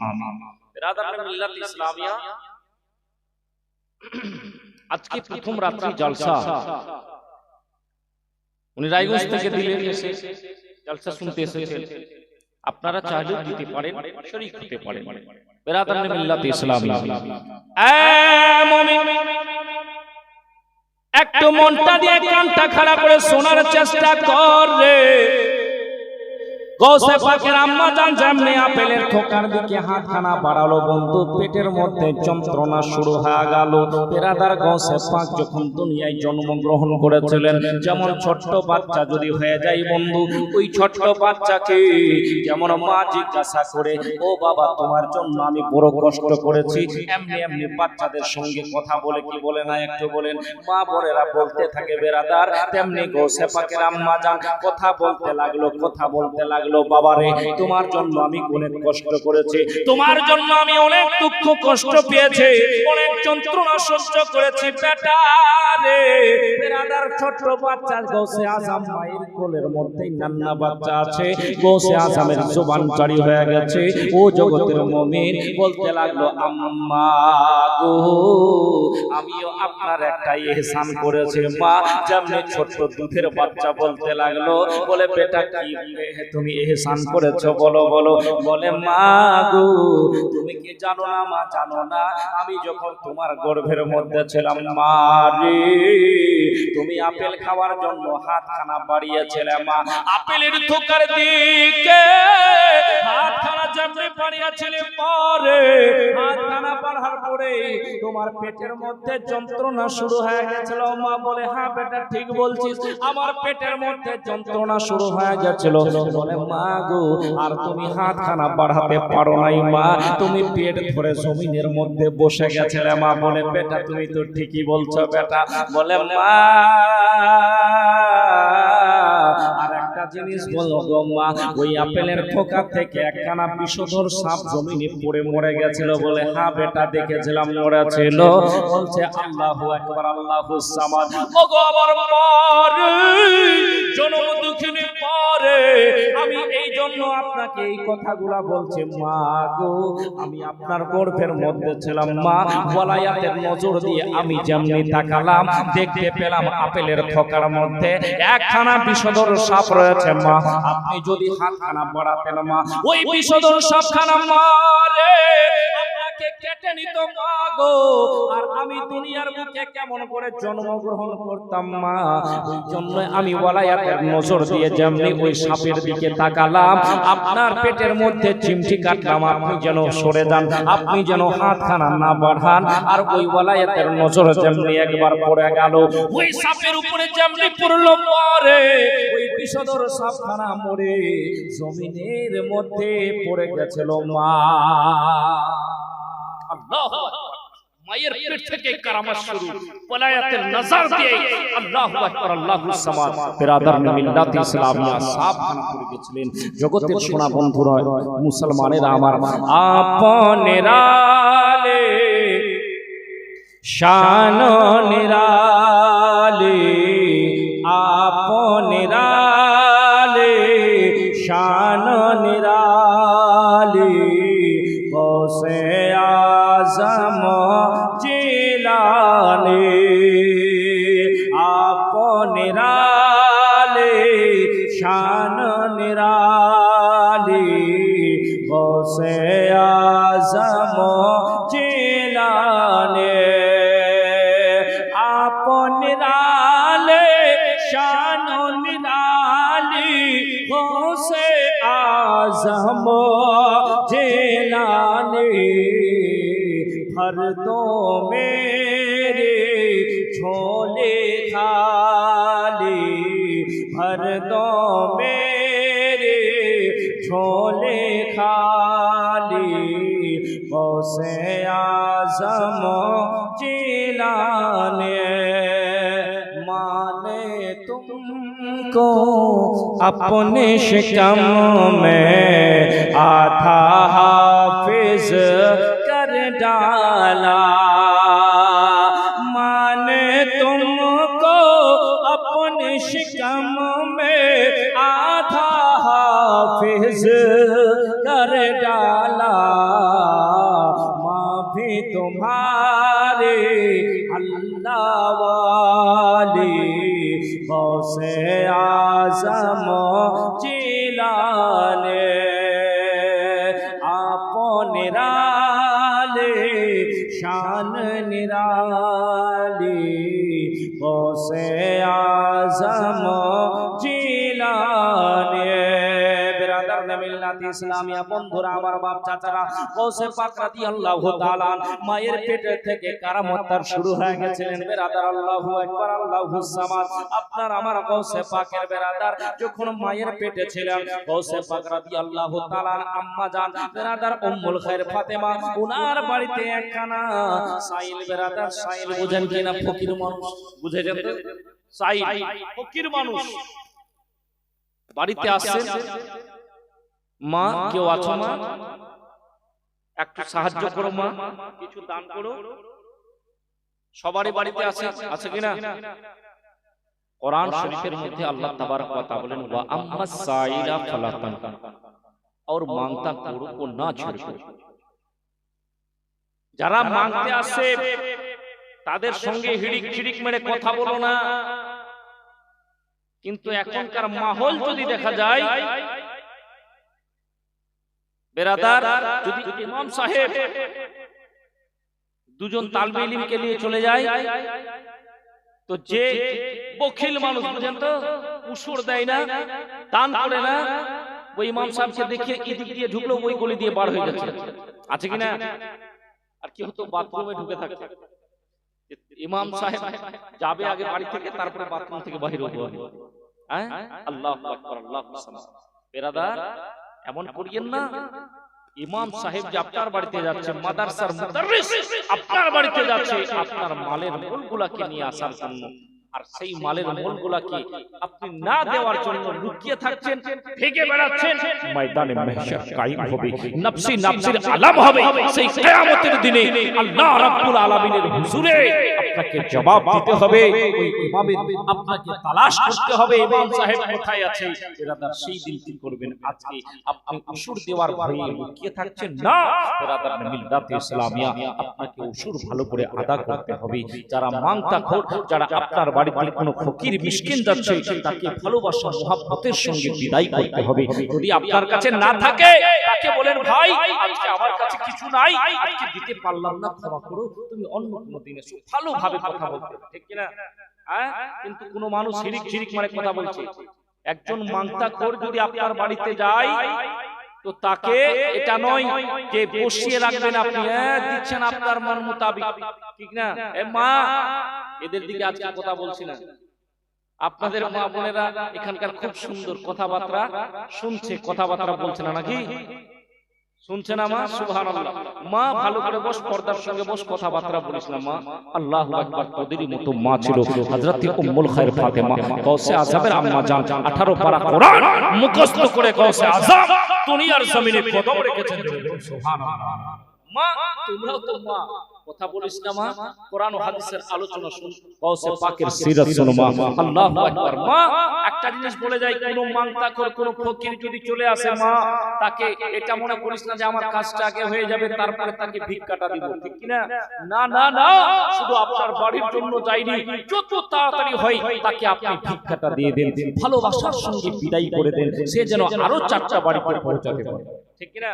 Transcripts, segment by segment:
আমিন। বিরাদরানে মিল্লাত ইসলামিয়া, আজকে প্রথম রাত্রি জলসা উনি রায়গঞ্জ থেকে দিলেন, এসে জলসা শুনতে এসেছেন। আপনারা চাইলেও দিতে পারেন, শরীক হতে পারেন। বিরাদরানে মিল্লাত ইসলামিয়া, একটু মনটা দিয়ে কানটা খাড়া করে শোনার চেষ্টা কর রে। গৌসে পাকের আম্মা জান যেমনি আপেলের থোকার দিকে হাতখানা বাড়ালো, বন্ধু পেটের মধ্যে যন্ত্রণা শুরু হয়ে গেল। পেরাদার গৌসে পাক যখন দুনিয়ায় জন্মগ্রহণ করেছিলেন, যেমন ছোট্ট বাচ্চা যদি হয়ে যায় বন্ধু, ওই ছোট্ট বাচ্চাকে যেমন মা জিজ্ঞাসা করে, ও বাবা তোমার জন্য আমি বড় কষ্ট করেছি, এমনি এমনি বাচ্চাদের সঙ্গে কথা বলে কি বলে না একটু বলেন, মা বড়েরা বলতে থাকে বেরাদার, তেমনি গৌসে পাকের আম্মা জান কথা বলতে লাগলো, কথা বলতে লাগলো, বাবারে তোমার জন্য আমি অনেক কষ্ট করেছি, তোমার জন্য আমি অনেক দুঃখ কষ্ট পেয়েছি, অনেক যন্ত্রণা সহ্য করেছি বেটা রে। বেরাদার ছোট বাচ্চা গৌসে আজম মায়ের কোলের মধ্যেই নান্না বাচ্চা আছে, গৌসে আজমের জবান জারি হয়ে গেছে, ও জগতের মুমিন বলতে লাগলো, আম্মা গো আমিও আপনার একটা ইহসান করেছি মা। যেমনি ছোট দুধের বাচ্চা বলতে লাগলো, বলে বেটা কি তুমি ইহসান করেছো বলো বলো। বলে মা গো তুমি কি জানো না মা, জানো না আমি যখন তোমার গর্ভের মধ্যে ছিলাম মা রে, তুমি আপেল খাওয়ার জন্য হাতখানা বাড়িয়েছিলে মা, আপেলের থোকার দিকে হাতখানা যেমনি বাড়িয়েছিলে পরে হাতখানা বাড়ার পরে তোমার পেটের মধ্যে যন্ত্রণা শুরু হয়ে গেছিল মা। বলে হ্যাঁ বেটা ঠিক বলছিস, আমার পেটের মধ্যে যন্ত্রণা শুরু হয়ে গেছিল। বলে মা গো আর তুমি হাতখানা বাড়াতে পারো নাই মা, তুমি পেট ধরে জমিনের মধ্যে বসে গেছিলে মা। বলে বেটা তুমি তো ঠিকই বলছো বেটা। বলে মা আর একটা জিনিস বলো গো মা, ওই আপেলের থোকা থেকে একখানা বিষধর সাপ জমিনে পড়ে মরে গেছিল। বলে হ্যাঁ বেটা দেখেছিলাম মরেছিল। বলছে আল্লাহু আকবার আল্লাহুস সামাদ। ওগো আমার পরে জন্ম দুঃখিনী পরে আমি এই জন্য আপনাকে এই কথাগুলা বলছি মা গো, আমি আপনার গর্ভের মধ্যে ছিলাম মা, ওয়ালায়াতের নজর দিয়ে আমি যেমনি তাকালাম দেখতে পেলাম আপেলের থোকার মধ্যে একখানা বিষধর সাপ রয়েছে মা। আপনি যদি হাতখানা বাড়াতেন মা, ওই বিষধর সাপখানা মারে আপনাকে কেটে নিত মা গো, আর আমি দুনিয়ার বুকে কেমন করে জন্মগ্রহণ করতাম মা। ওই জন্য আমি ওয়ালায়াতের নজর দিয়ে যেমনি ওই সাপের দিকে তাকালাম, আপনার পেটের মধ্যে চিমটি কাটলাম, আপনি যেন সরে যান, আপনি যেন হাতখানা না বাড়ান। আর ওই ওয়ালায়াতের নজর যেমনি একবার পড়ে গেল, ওই সাপের উপরে যেমনি পড়লো পরে ওই বিষধর সাপখানা মরে জমিনের মধ্যে পড়ে গেছিল মা। আল্লাহু আকবার। মায়ের পেট থেকে কারামাত শুরু, ওয়ালায়াতের নজর দিয়ে আল্লাহু আকবার আল্লাহুস সামাদ। বিরাদরানে মিল্লাত ইসলামিয়া সাবধান করে গেছিলেন জগতের সোনা বন্ধুরা মুসলমানেরা আমার, আপনেরা লে শান নিরালে, আপনেরা লে শান নিরালে, গৌসে আজম জিলানী, আপনেরা লে শান নিরালী, গৌসে আজম জিলানী, আপনেরা লে শান নিরালী, গৌসে আজম জিলানী, हर दो मेरे झोले खाली, हर दो मेरे झोले खाली, गौसे आज़म जिलानी, माने तुमको अपने शिकम में आधा हाफिज कर डाला, माने तुमको अपने शिकम में आधा हाफिज कर डाला, तुम्हारे अल्लाह वाले गौसे आज़म जिलाने आपन निराले शान निराले गौसे आज़म जिलाने। बिरादर ने मिल्लत इस्लामिया बंधुरा আমার বাপ চাচারা গৌসে পাক রাদিয়াল্লাহু তাআলা মায়ের পেট থেকে কারামত শুরু হয়ে গেছিলেন। বিরাদর আল্লাহু আকবার আল্লাহু সামাদ। আপনার আমার গৌসে পাকের বিরাদর যখন মায়ের পেটে ছিলেন গৌসে পাক রাদিয়াল্লাহু তাআলা আম্মা জান বিরাদর উম্মুল খায়র ফাতেমা উনার বাড়িতে একখানা সাইল বিরাদর সাইল বুঝেন কিনা ফকির মানুষ বুঝে যেত সাইল ফকির মানুষ বাড়িতে আসেন মা কেউ আছো মা একটু সাহায্য করো মা কিছু দান করো সবারই বাড়িতে আছে কিনা কোরআন শরীফের মধ্যে আল্লাহ তাবারক ওয়া তাআলা বলেন ওয়া আম্মাস সাইলা ফালা তানকা और मांगता करो को ना छोड़ो। যারা মাংতে আসে তাদের সঙ্গে হিড়িক ছিড়িক মেরে কথা বলো না। কিন্তু এখনকার মাহৌল যদি দেখা যায় বেরাদার যদি ইমাম সাহেব দুজন তালবে ইলমকে নিয়ে চলে যায় তো যে বখিল মানুষ বুঝেন তো উসুর দেয় না দান করে না ওই ইমাম সাহেবকে দেখে এদিক দিয়ে ঢুকলো ওই গলি দিয়ে বার হয়ে যাচ্ছে আছে কিনা। আর কি হতো বাথরুমে ঢুকে থাকতো ইমাম সাহেব যাবে আগে বাড়ি থেকে তারপরে বাথরুম থেকে বাইরে হবে। হ্যাঁ আল্লাহু আকবার আল্লাহু সামাদ। বেরাদার এমন করিয়েন না। ইমাম সাহেব যে আপনার বাড়িতে যাচ্ছে মাদ্রাসার মুদাররিস আপনার বাড়িতে যাচ্ছে আপনার মালের মূলগুলোকে নিয়ে আসার জন্য আর সেই মালের মূলগুলোকে আপনি না দেওয়ার জন্য লুকিয়ে থাকছেন ভেগে বেড়াচ্ছেন ময়দানে মাহশর কায়েম হবে নফসি নফসির আলাম হবে সেই কিয়ামতের দিনে আল্লাহ রাব্বুল আলামিনের হুজুরে আপনাকে জবাব দিতে হবে। ওই ইমামের আপনাকে তালাশ করতে হবে ইমাম সাহেব কোথায় আছে। বিরাদার সেই দিন কি করবেন আজকে আপনি উসুর দেওয়ার ভয়ে লুকিয়ে থাকছেন না। বিরাদার মিল্লাত ইসলামিয়া আপনাকে উসুর ভালো করে আদা করতে হবে। যারা মাংতাখোর যারা আপনার বাড়িতে কোনো ফকির মিসকিন যাচ্ছে তাকে ভালোবাসা মুহাব্বতের সঙ্গে বিদায় করতে হবে। যদি আপনার কাছে না থাকে তাকে বলেন ভাই আজকে আমার কাছে কিছু নাই আজকে দিতে পারলাম না ক্ষমা করো তুমি অন্য কোনো দিন এসো ভালোভাবে কথা বলতে ঠিক কি না। হ্যাঁ কিন্তু কোনো মানুষ শিরিক শিরিক মানে কথা বলছে। একজন মাংতাখোর যদি আপনার বাড়িতে যায় তো তাকে এটা নয় যে বসিয়ে রাখবেন আপনি দিচ্ছেন আপনার মন মোতাবেক ঠিক না। এ মা এদের দিকে আজকে কথা বলছি না আপনাদের মা বোনেরা এখানকার খুব সুন্দর কথাবার্তা শুনছে কথাবার্তা বলছে না নাকি শুনছে না মা সুবহানাল্লাহ। মা ভালো করে বস পর্দার সঙ্গে বস কথাবার্তা বলিস না মা। আল্লাহু আকবার। তোদেরই মতো মা ছিল হযরত উম্মুল খায়র ফাতেমা গাউসে আযমের আম্মা জান 18 পারা কোরআন মুখস্থ করে গাউসে আযম দুনিয়ার জমিনে কদম রেখেছেন সুবহানাল্লাহ। মা তোমরাও তো মা কথা বলিস না মা কোরআন ও হাদিসের আলোচনা শুন গাউসে পাকের সিরাত শুনো মা। আল্লাহু আকবার। মা একটা জিনিস বলে যাই কোন মাংতাখোর কোন ফকির যদি চলে আসে মা তাকে এটা মনে করিস না যে আমার কাজটা আগে হয়ে যাবে তারপরে তাকে ভিক্ষাটা দিব ঠিক কি না। না না না শুধু আপনার বাড়ির জন্য যাইনি যত তাড়াতাড়ি হয় তাকে আপনি ভিক্ষাটা দিয়ে দেন ভালোবাসার সঙ্গে বিদায় করে দেন সে যেন আরো 4টা বাড়িতে পৌঁছাতে পারে ঠিক কি না।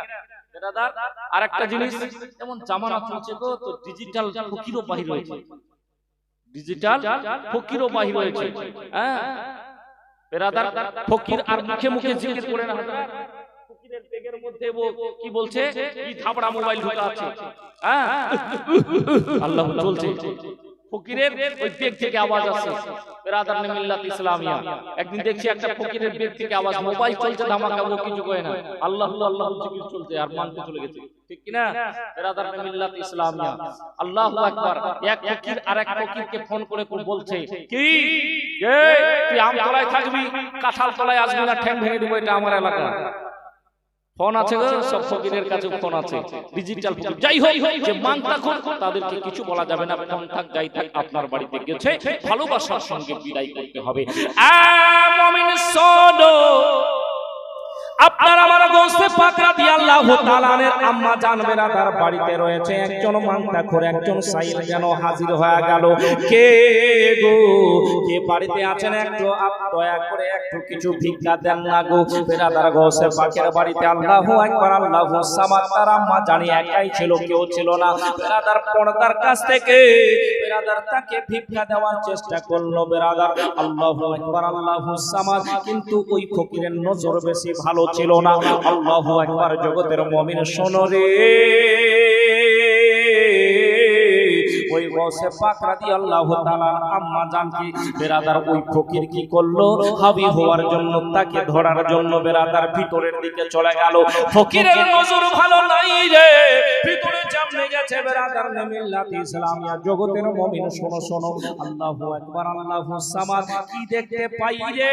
বেরাদার আরেকটা জিনিস যেমন জামানা চলছে তো ডিজিটাল ফকিরও বাহির হয়েছে ডিজিটাল ফকিরও বাহির হয়েছে। হ্যাঁ বেরাদার ফকির আর মুখে মুখে জিকির করে না ফকিরের ব্যাগের মধ্যে ও কি বলছে কি থাবড়া মোবাইল ঢোকা আছে। হ্যাঁ আল্লাহ চলছে ফকিরের ওই ব্যাগ থেকে আওয়াজ আসছে। বেরাদার নে মিল্লাত ইসলামিয়া একদিন দেখছি একটা ফকিরের ব্যাগ থেকে আওয়াজ মোবাইল চলছে ধামাকা ও কিছু কয় না আল্লাহ আল্লাহ জিকির চলছে আর মানতে চলে গেছে ঠিক কি না। বেরাদার নে মিল্লাত ইসলামিয়া আল্লাহু আকবার। এক ফকির আরেক ফকিরকে ফোন করে বলছে কি এই তুই আমতলায় থাকবি কাঁঠাল তলায় আসবি না ঠ্যাং ভেঙে দেব এটা আমার এলাকা। ফোন আছে গো সব ফকিরের কাছে ফোন আছে ডিজিটাল ফকির। যাই হোক যে মাংতাখোর তাদেরকে কিছু বলা যাবে না ফোন থাক যাই থাক আপনার বাড়িতে গেছে ভালোবাসার সঙ্গে বিদায় করতে হবে। আ মুমিন শোনো আপনার আমার গোসে পাক রাদিয়াল্লাহু তাআলা আনহর আম্মা জান বেরাদার বাড়িতে রয়েছে একজন মাংতাখোর, একজন সাইল যেন হাজির হয়ে গেল। কে গো, কে বাড়িতে আছেন? একটু দয়া করে একটু কিছু ভিক্ষা দেন না গো। বেরাদার গোসে পাকের বাড়িতে আল্লাহু আকবার, আল্লাহু সামাদ। তার আম্মা জানি একাই ছিল, কেউ ছিল না। বেরাদার পর্দার কাছ থেকে বেরাদার তাকে ভিক্ষা দেওয়ার চেষ্টা করলো। বেরাদার আল্লাহু আকবার, আল্লাহু সামাদ, কিন্তু ওই ফকিরের নজর বেশি ভালো ছিল না। আল্লাহু আকবার, জগতের মুমিন শোনো রে, ওই গৌসে পাক রাদিয়াল্লাহু তাআলা আম্মা জানকি বেরাদার ওই ফকির কি করলো? হাবি হওয়ার জন্য, তাকে ধরার জন্য বেরাদার ভিতরের দিকে চলে গেল। ফকিরের নজর ভালো নাই রে, ভিতরে জামনে গেছে বেরাদার মিল্লাত ইসলামিয়া। জগতের মুমিন শোনো শোনো, আল্লাহু আকবার, আল্লাহু সামাদ, কি দেখতে পাই রে?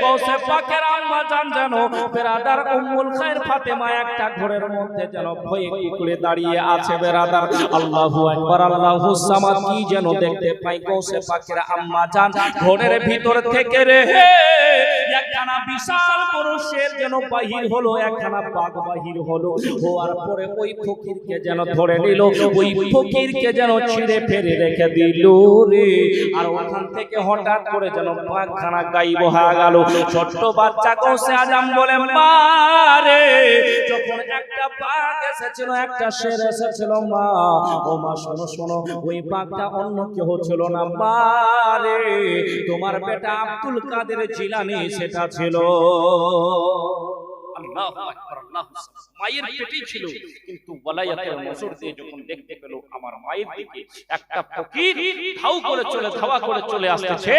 গৌসে পাকের আম্মা জান জানো বেরাদার উম্মুল খায়র ফাতেমা একটা ঘরের মধ্যে যেন ভয়ে করে দাঁড়িয়ে আছে। বেরাদার আল্লাহু আকবার, আল্লাহু সামাদ, কি যেন দেখতে পাই গৌসে পাকের আম্মা জান ঘরের ভিতর থেকে রে একখানা বিশাল বড় শের যেন বাহির হলো, একখানা বাঘ বাহির হলো। হওয়ার পরে ওই ফকিরকে যেন ধরে নিল, ওই ফকিরকে যেন ছিঁড়ে ফেলে রেখে দিল রে। আর ওখান থেকে হঠাৎ করে যেন বাঘখানা গায়েব হয়ে গেল। ছোট্ট বাচ্চা গৌসে আজম বলে, মা রে, যখন একটা বাঘ এসেছিল, একটা শের এসেছিল মা, ও মা শোনো শোনো, ওই বাঘটা অন্য কেউ ছিল না মা রে, তোমার বেটা আব্দুল কাদের জিলানী সেটা ছিল। আল্লাহু আকবার, আল্লাহু আকবার। মায়ের পেটেই ছিল, কিন্তু ওয়ালায়াতের নজর দিয়ে যখন দেখতে পেল আমার মায়ের দিকে একটা ফকির ধাও করে চলে, ধাওয়া করে চলে আসছে।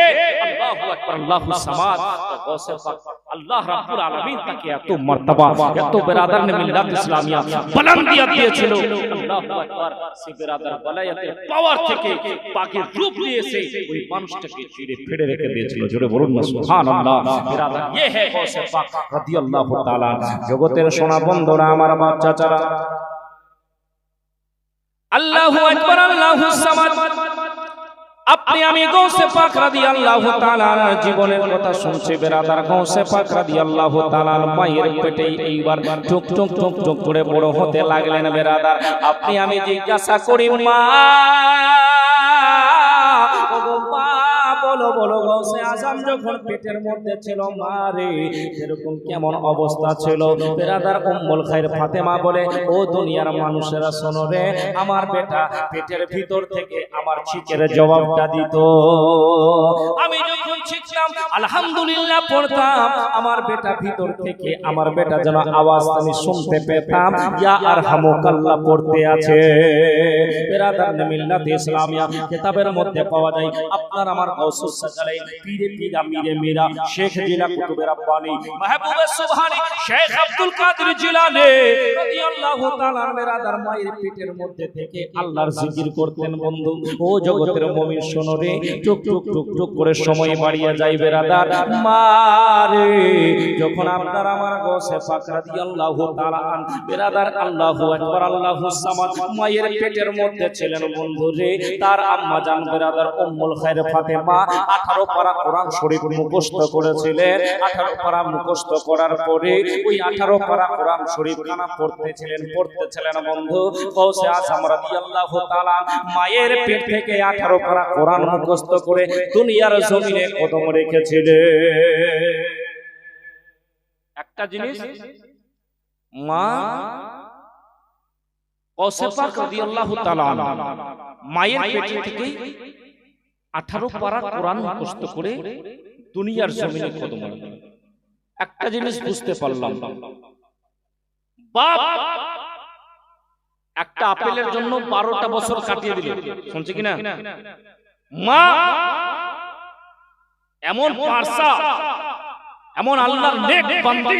আল্লাহু আকবার, আল্লাহু সামাদ। গৌসে পাক আল্লাহ রাব্বুল আলামিন তাকে এত মার্তবা, এত বেরাদার মিল্লাত ইসলামিয়া বুলন্দিয়াত দিয়েছিল। আল্লাহু আকবার, সে বেরাদার ওয়ালায়াতের পাওয়ার থেকে পাকের রূপ নিয়েছে ওই মানুষটাকে চিড়ে ফেড়ে রেখে দিয়েছিল। জোরে বলুন না সুবহানাল্লাহ। বেরাদার ये है গৌসে পাক রাদিয়াল্লাহু তাআলা। জগতের সোনা বন্ধুরা, আমার বাচ্চা চারা, আল্লাহু আকবার, আল্লাহু সামাদ। আপনি আমি গৌসে পাক রাদিয়াল্লাহু তাআলার জীবনের কথা শুনছি। বেরাদার গৌসে পাক রাদিয়াল্লাহু তাআলার মায়ের পেটেই এইবার টুক টুক টুক টুক করে বড় হতে লাগলেন। বেরাদার আপনি আমি জিজ্ঞাসা করি, মা বলো বলো, গৌসে আজম যখন পেটের মধ্যে ছিল মা রে, এরকম কেমন অবস্থা ছিল? বেরাদার উম্মুল খায়র ফাতেমা বলে, ও দুনিয়ার মানুষেরা শোনো রে, আমার বেটা পেটের ভিতর থেকে আমার চিকের জবাবটা দিত। আমি যখন ছিলাম আলহামদুলিল্লাহ পড়তাম, আমার বেটা ভিতর থেকে আমার বেটা যেন আওয়াজ আমি শুনতে পেতাম, ইয়া আরহামুকাল্লাহ পড়তে আছে। বেরাদার মিল্লাত ইসলামিয়া কিতাবের মধ্যে পাওয়া যায়। আপনার আমার গৌসুস সাজালাই পীরে পীরা মিরে মেরা শেখ জিলা কুতুবে রাব্বানি মাহবুবে সুবহানী শেখ আব্দুল কাদের জিলানী রাদিয়াল্লাহু তাআলা বেরাদার মায়ের পেটের মধ্যে থেকে আল্লাহর জিকির করতেন। বন্ধু ও জগতের মুমিন শোনো রে, টুক টুক টুক টুক করে সময় বাড়িয়ে যায় বেরাদার। মা রে, যখন আপনার আমার গৌসে পাক রাদিয়াল্লাহু তাআলা আন বেরাদার আল্লাহু আকবার, আল্লাহু সামাদ মায়ের পেটের মধ্যে ছিলেন বন্ধু রে, তার আম্মা জান বেরাদার উম্মুল খায়র ফাতেমা 18 পারা কোরআন শরীফ মুখস্থ করেছিলেন। 18 পারা মুখস্থ করার পরে ওই 18 পারা কোরআন শরীফ খানা পড়তেছিলেন বন্ধু গৌসে আজম রাদিয়াল্লাহু তাআলা মায়ের পেট থেকে 18 পারা কোরআন মুখস্থ করে দুনিয়ার জমিনে কদম রেখেছিলেন। একটা জিনিস, মা গৌসে পাক রাদিয়াল্লাহু তাআলা মায়ের পেট থেকে 18 পারা কোরআন মুখস্থ করে দুনিয়ার জমিনে কদম রাখলেন। একটা জিনিস বুঝতে পারলাম, বাপ একটা আপেলের জন্য 12টা বছর কাটিয়ে দিল, শুনছে কিনা? মা এমন পারসা, এমন আল্লাহর নেক বান্দি,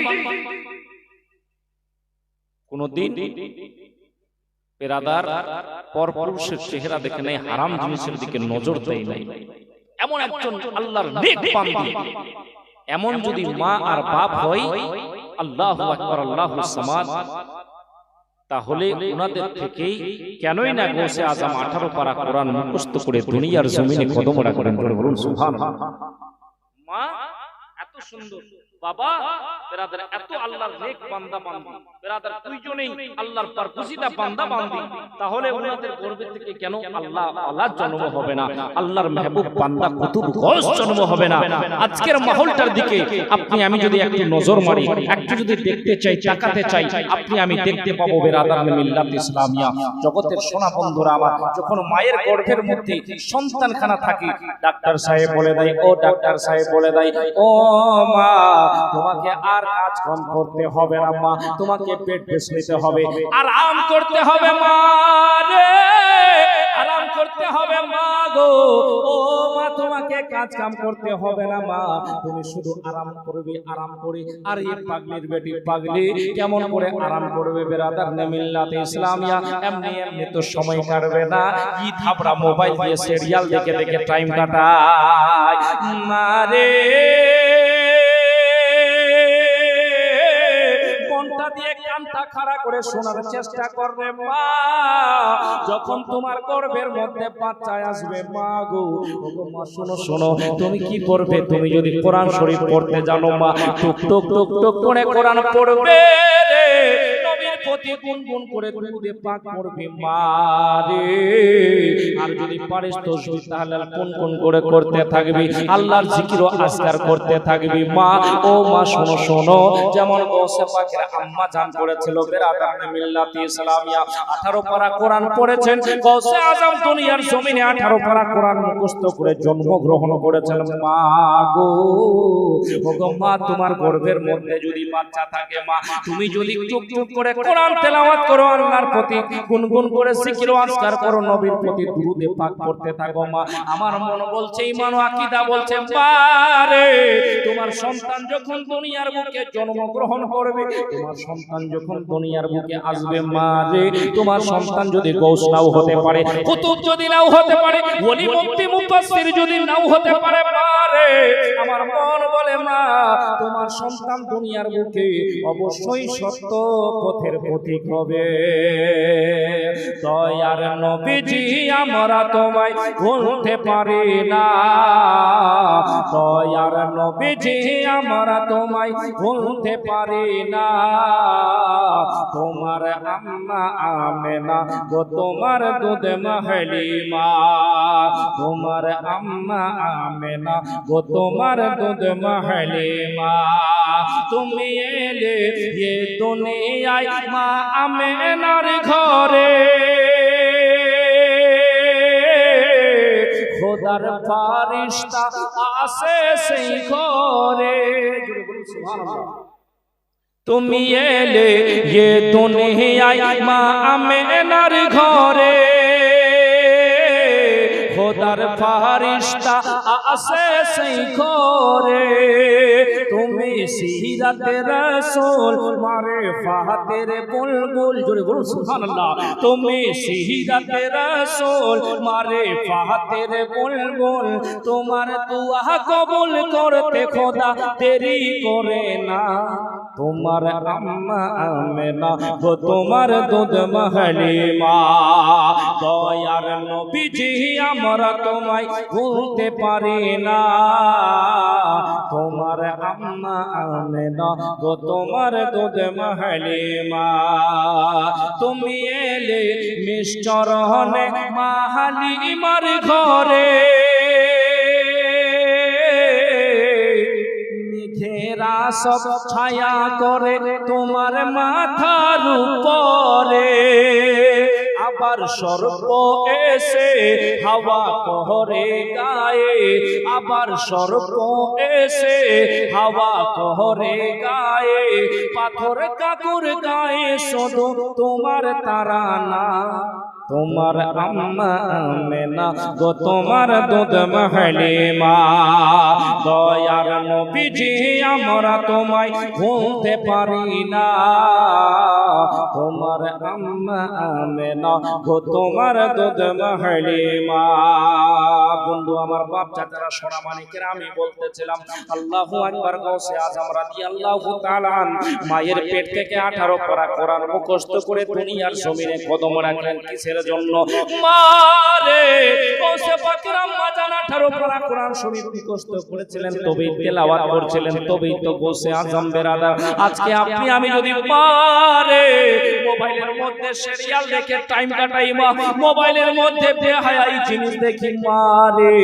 কোনদিন বেরাদার পরপুরুষের চেহারা দেখে নাই, হারাম জিনিসের দিকে নজর দেয় নাই। এমন একজন আল্লাহর নেক বান্দি, এমন যদি মা আর বাপ হয়, আল্লাহু আকবার, আল্লাহু সামাদ, তাহলে ওনাদের থেকেই কেনই না গৌসে আজম 18 পারা কোরআন মুখস্থ করে দুনিয়ার জমিনে কদম রাখবেন। বলুন সুবহানাল্লাহ। মা এত সুন্দর, বাবা বেরাদার এত আল্লাহর নেক বান্দা বান্দি বেরাদার দুইজনেই আল্লাহর পারকুশিদা বান্দা বান্দি, তাহলে ওনাদের গর্বে থেকে কেন আল্লাহর জন্ম হবে না, আল্লাহর মেহবুব বান্দা কুতুব গৌস জন্ম হবে না? আজকের মাহৌলটার দিকে আপনি আমি যদি একটু নজর মারি, একটু যদি দেখতে চাই, তাকাতে চাই, আপনি আমি দেখতে পাবো বেরাদার মিল্লাত ইসলামিয়া জগতের সোনা বন্ধুরা আমার, যখন মায়ের গর্ভের মধ্যে সন্তানখানা থাকে, ডাক্তার সাহেব বলে দেয়, ও ডাক্তার সাহেব বলে দেয়, ও মা তোমাকে আর কাজ কম করতে হবে না মা, তোমাকে পেট বেশ নিতে হবে, আরাম করতে হবে মা রে, আরাম করতে হবে মা গো, ও মা তোমাকে কাজ কাম করতে হবে না মা, তুমি শুধু আরাম করবে, আরাম করে। আর এই পাগলির বেটি পাগলি কেমন করে আরাম করবে বেরাদার মিল্লাত ইসলামিয়া? এমনি এমনি তো সময় কাটবে না, কি থাবড়া মোবাইল দিয়ে সিরিয়াল দেখে দেখে টাইম কাটায় মা রে, দিয়ে কানটা খাড়া করে শোনার চেষ্টা করবে মা, যখন তোমার গর্ভের মধ্যে বাচ্চা আসবে মা গো, ওগো মা শোনো শোনো, তুমি কি করবে? তুমি যদি কোরআন শরীফ পড়তে জানো মা, টুক টুক টুক টুক করে কোরআন পড়বে রে, নবীর প্রতি গুনগুন করে দুরূদে পাক পড়বে মা রে, আর যদি পারিস তো তাহলে কোন করে করতে থাকবি, আল্লাহর জিকির ও আজকার করতে থাকবি মা। ও মা শোনো শোনো, যেমন গৌসে পাকের আম্মা জান করেছিল বেরাদার মিল্লাত ইসলামিয়া, 18 পারা কোরআন পড়েছেন, গৌসে আজম দুনিয়ার জমিনে 18 পারা কোরআন মুখস্থ করে জন্মগ্রহণ করেছেন মা গো। ওগো মা তোমার গর্ভের মধ্যে যদি বাচ্চা থাকে মা, তুমি যদি চুপ চুপ করে কোরআন তেলাওয়াত করো, আল্লাহর প্রতি গুনগুন করে জিকির ও আজকার করো, নবীর প্রতি দুরূদে পাক পড়তে থাকো মা, আমার মন বলছে, ঈমান ও আকীদা বলছে মা রে, তোমার সন্তান যখন দুনিয়ার বুকে জন্মগ্রহণ করবে, তোমার সন্তান যখন দুনিয়ার বুকে আসবে মা রে, তোমার সন্তান যদি গৌস নাও হতে পারে, কুতুব যদি নাও হতে পারে, ওলি মুফতি মুফাসসির যদি নাও হতে পারে মা রে, আমার মন বলে মা তোমার সন্তান দুনিয়ার বুকে অবশ্যই সত্য পথের পথিক হবে। দয়ার নবীজি আমরা তোমায় ভুলতে পারি না, দয়ার নবীজি আমরা তোমায় ভুলতে পারি না, তোমার আম্মা আমেনা গো তোমার দুধ মাহলিমা, তোমার আম্মা আমেনা গো তোমার দুধ মাহলিমা, তুমি এলে এ দুনিয়ায় মা আমেনার ঘরে, খোদার ফারিস্তা আসে সেই ঘরে, তুমি এলে এ দুনিয়ায় মা আমেনার ঘরে, খোদার ফারিস্তা আসে সেই ঘরে, তুমি সিরাতে রাসূল মারিফাতের বুলবুল, জোরে বলুন সুবহানাল্লাহ, তুমি সিরাতে রাসূল মারিফাতের বুলবুল, তোমার দুআ কবুল করতে খোদা দেরি করে না, তোমার আম্মা আমেনা গো তোমার দুধ মাহলিমা, দয়ার নবীজি আমরা তোমায় ভুলতে পারি না, তোমার আম্মা আমেনা গো তোমার দুধ মাহলিমা, তুমি এলে মিষ্চরণে মা হালিমার ঘরে, ঘেরা সব ছায়া করে তোমার মাথার উপরে, আবার সর্প এসে হাওয়া করে গায়ে, আবার সর্প এসে হাওয়া করে গায়ে, পাথর কাকুর গায়ে শুধু তোমার তারানা, তোমার আম্মা আমেনা গো তোমার দুধ মাহলিমা, দয়ার নবীজি আমরা তোমায় ভুলতে পারি না, তোমার আম্মা আমেনা গো তোমার দুধ মাহলি মা। বন্ধু আমার বাপ চাচারা সোনা মানিকের আমি বলতেছিলাম আল্লাহু আকবার গাউসে আজম রাদিয়াল্লাহু তাআলা মায়ের পেট থেকে 18 পারা কোরআন মুখস্থ করে দুনিয়ার জমিনে কদম রাখলেন কিসের জন্য? মা রে গাউসে পাকের আম্মা জান 18 পারা কোরআন শরীফ মুখস্থ করেছিলেন, তবেই তেলাওয়াত করছিলেন, তবেই তো গাউসে আজম বেরাদার। আজকে আপনি আমি যদি পারে মোবাইলের মধ্যে সিরিয়াল দেখে টাইম কাটাই মা, মোবাইলের মধ্যে বেহায়াই জিনিস দেখি মারে,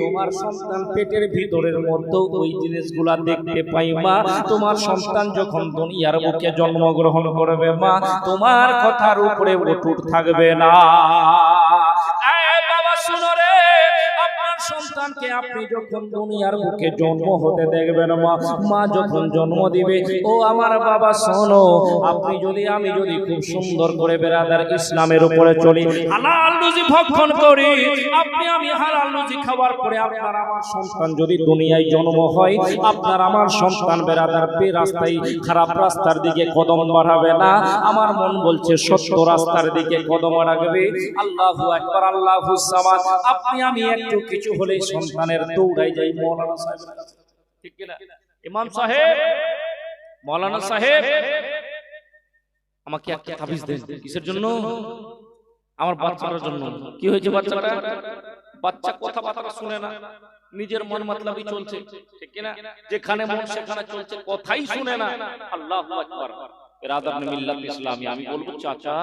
তোমার সন্তান পেটের ভিতরের মধ্যে ওই জিনিসগুলা দেখতে পাই মা। তোমার সন্তান যখন দুনিয়ার বুকে জন্মগ্রহণ করবে মা, তোমার কথার উপরে অটুট থাকবে না। বাবা শুনো রে, আপনার সন্তানকে আপনি যখন দুনিয়ার বুকে জন্ম হতে দেখবেন মা, মা যখন জন্ম দিবে, ও আমার বাবা শোনো, আপনি যদি আমি যদি খুব সুন্দর করে বেরাদার ইসলামের উপরে চলি, হালাল রুজি ভক্ষণ করি, আপনি আমি হালাল রুজি খাওয়ার পরে আপনার আমার সন্তান যদি দুনিয়ায় জন্ম হয়, আপনার আমার সন্তান বেরাদার রাস্তায় খারাপ রাস্তার দিকে কদম বাড়াবে না, আমার মন বলছে সত্য রাস্তার দিকে কদম রাখবে। আল্লাহু আকবার, আল্লাহু সামাদ। আপনি আমি একটু কিছু হলেই সন্তানের দৌড়াই যাই মাওলানা সাহেব, ঠিক কি না? ইমাম সাহেব, মাওলানা সাহেব, আমাকে একটা তাবিজ দেন। কিসের জন্য? আমার বাচ্চাটার জন্য। কি হয়েছে বাচ্চাটা? বাচ্চা কথাবার্তা শুনে না, নিজের মন মতলবই চলছে, ঠিক কি না? যেখানে মন সেখানে চলছে, কথাই শুনে না। আল্লাহু আকবার। বিরাদার মিল্লাত ইসলামী, আমি বলবো চাচা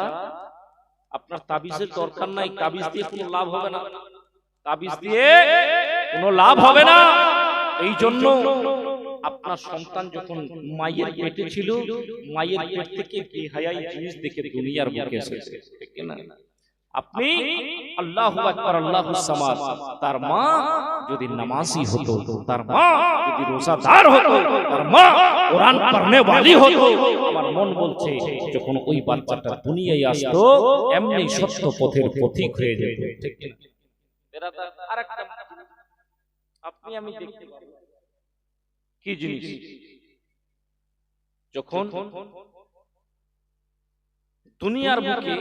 আপনার তাবিজের দরকার নাই, তাবিজ দিয়ে কোনো লাভ হবে না, তাবিজ দিয়ে কোনো লাভ হবে না। এই জন্য আপনার সন্তান যখন মায়ের পেটে ছিল, মায়ের পেট থেকে বেহায়াই জিনিস দেখে দুনিয়ার বুকে এসেছে, ঠিক না? আপনি আল্লাহু আকবার, আল্লাহু সামাদ। তার মা যদি নামাজি হতো, তার মা যদি রোজাদার হতো, তার মা কোরআন পড়নে वाली হতো, আমার মন বলছে যখন ওই বাচ্চাটা দুনিয়ায় আসতো এমনি সত্য পথের পথিক হয়ে যেত, ঠিক না? বেরাদার আরেকটা আপনি আমি দেখতে পাবো কি জিনিস, যখন দুনিয়ার বুকে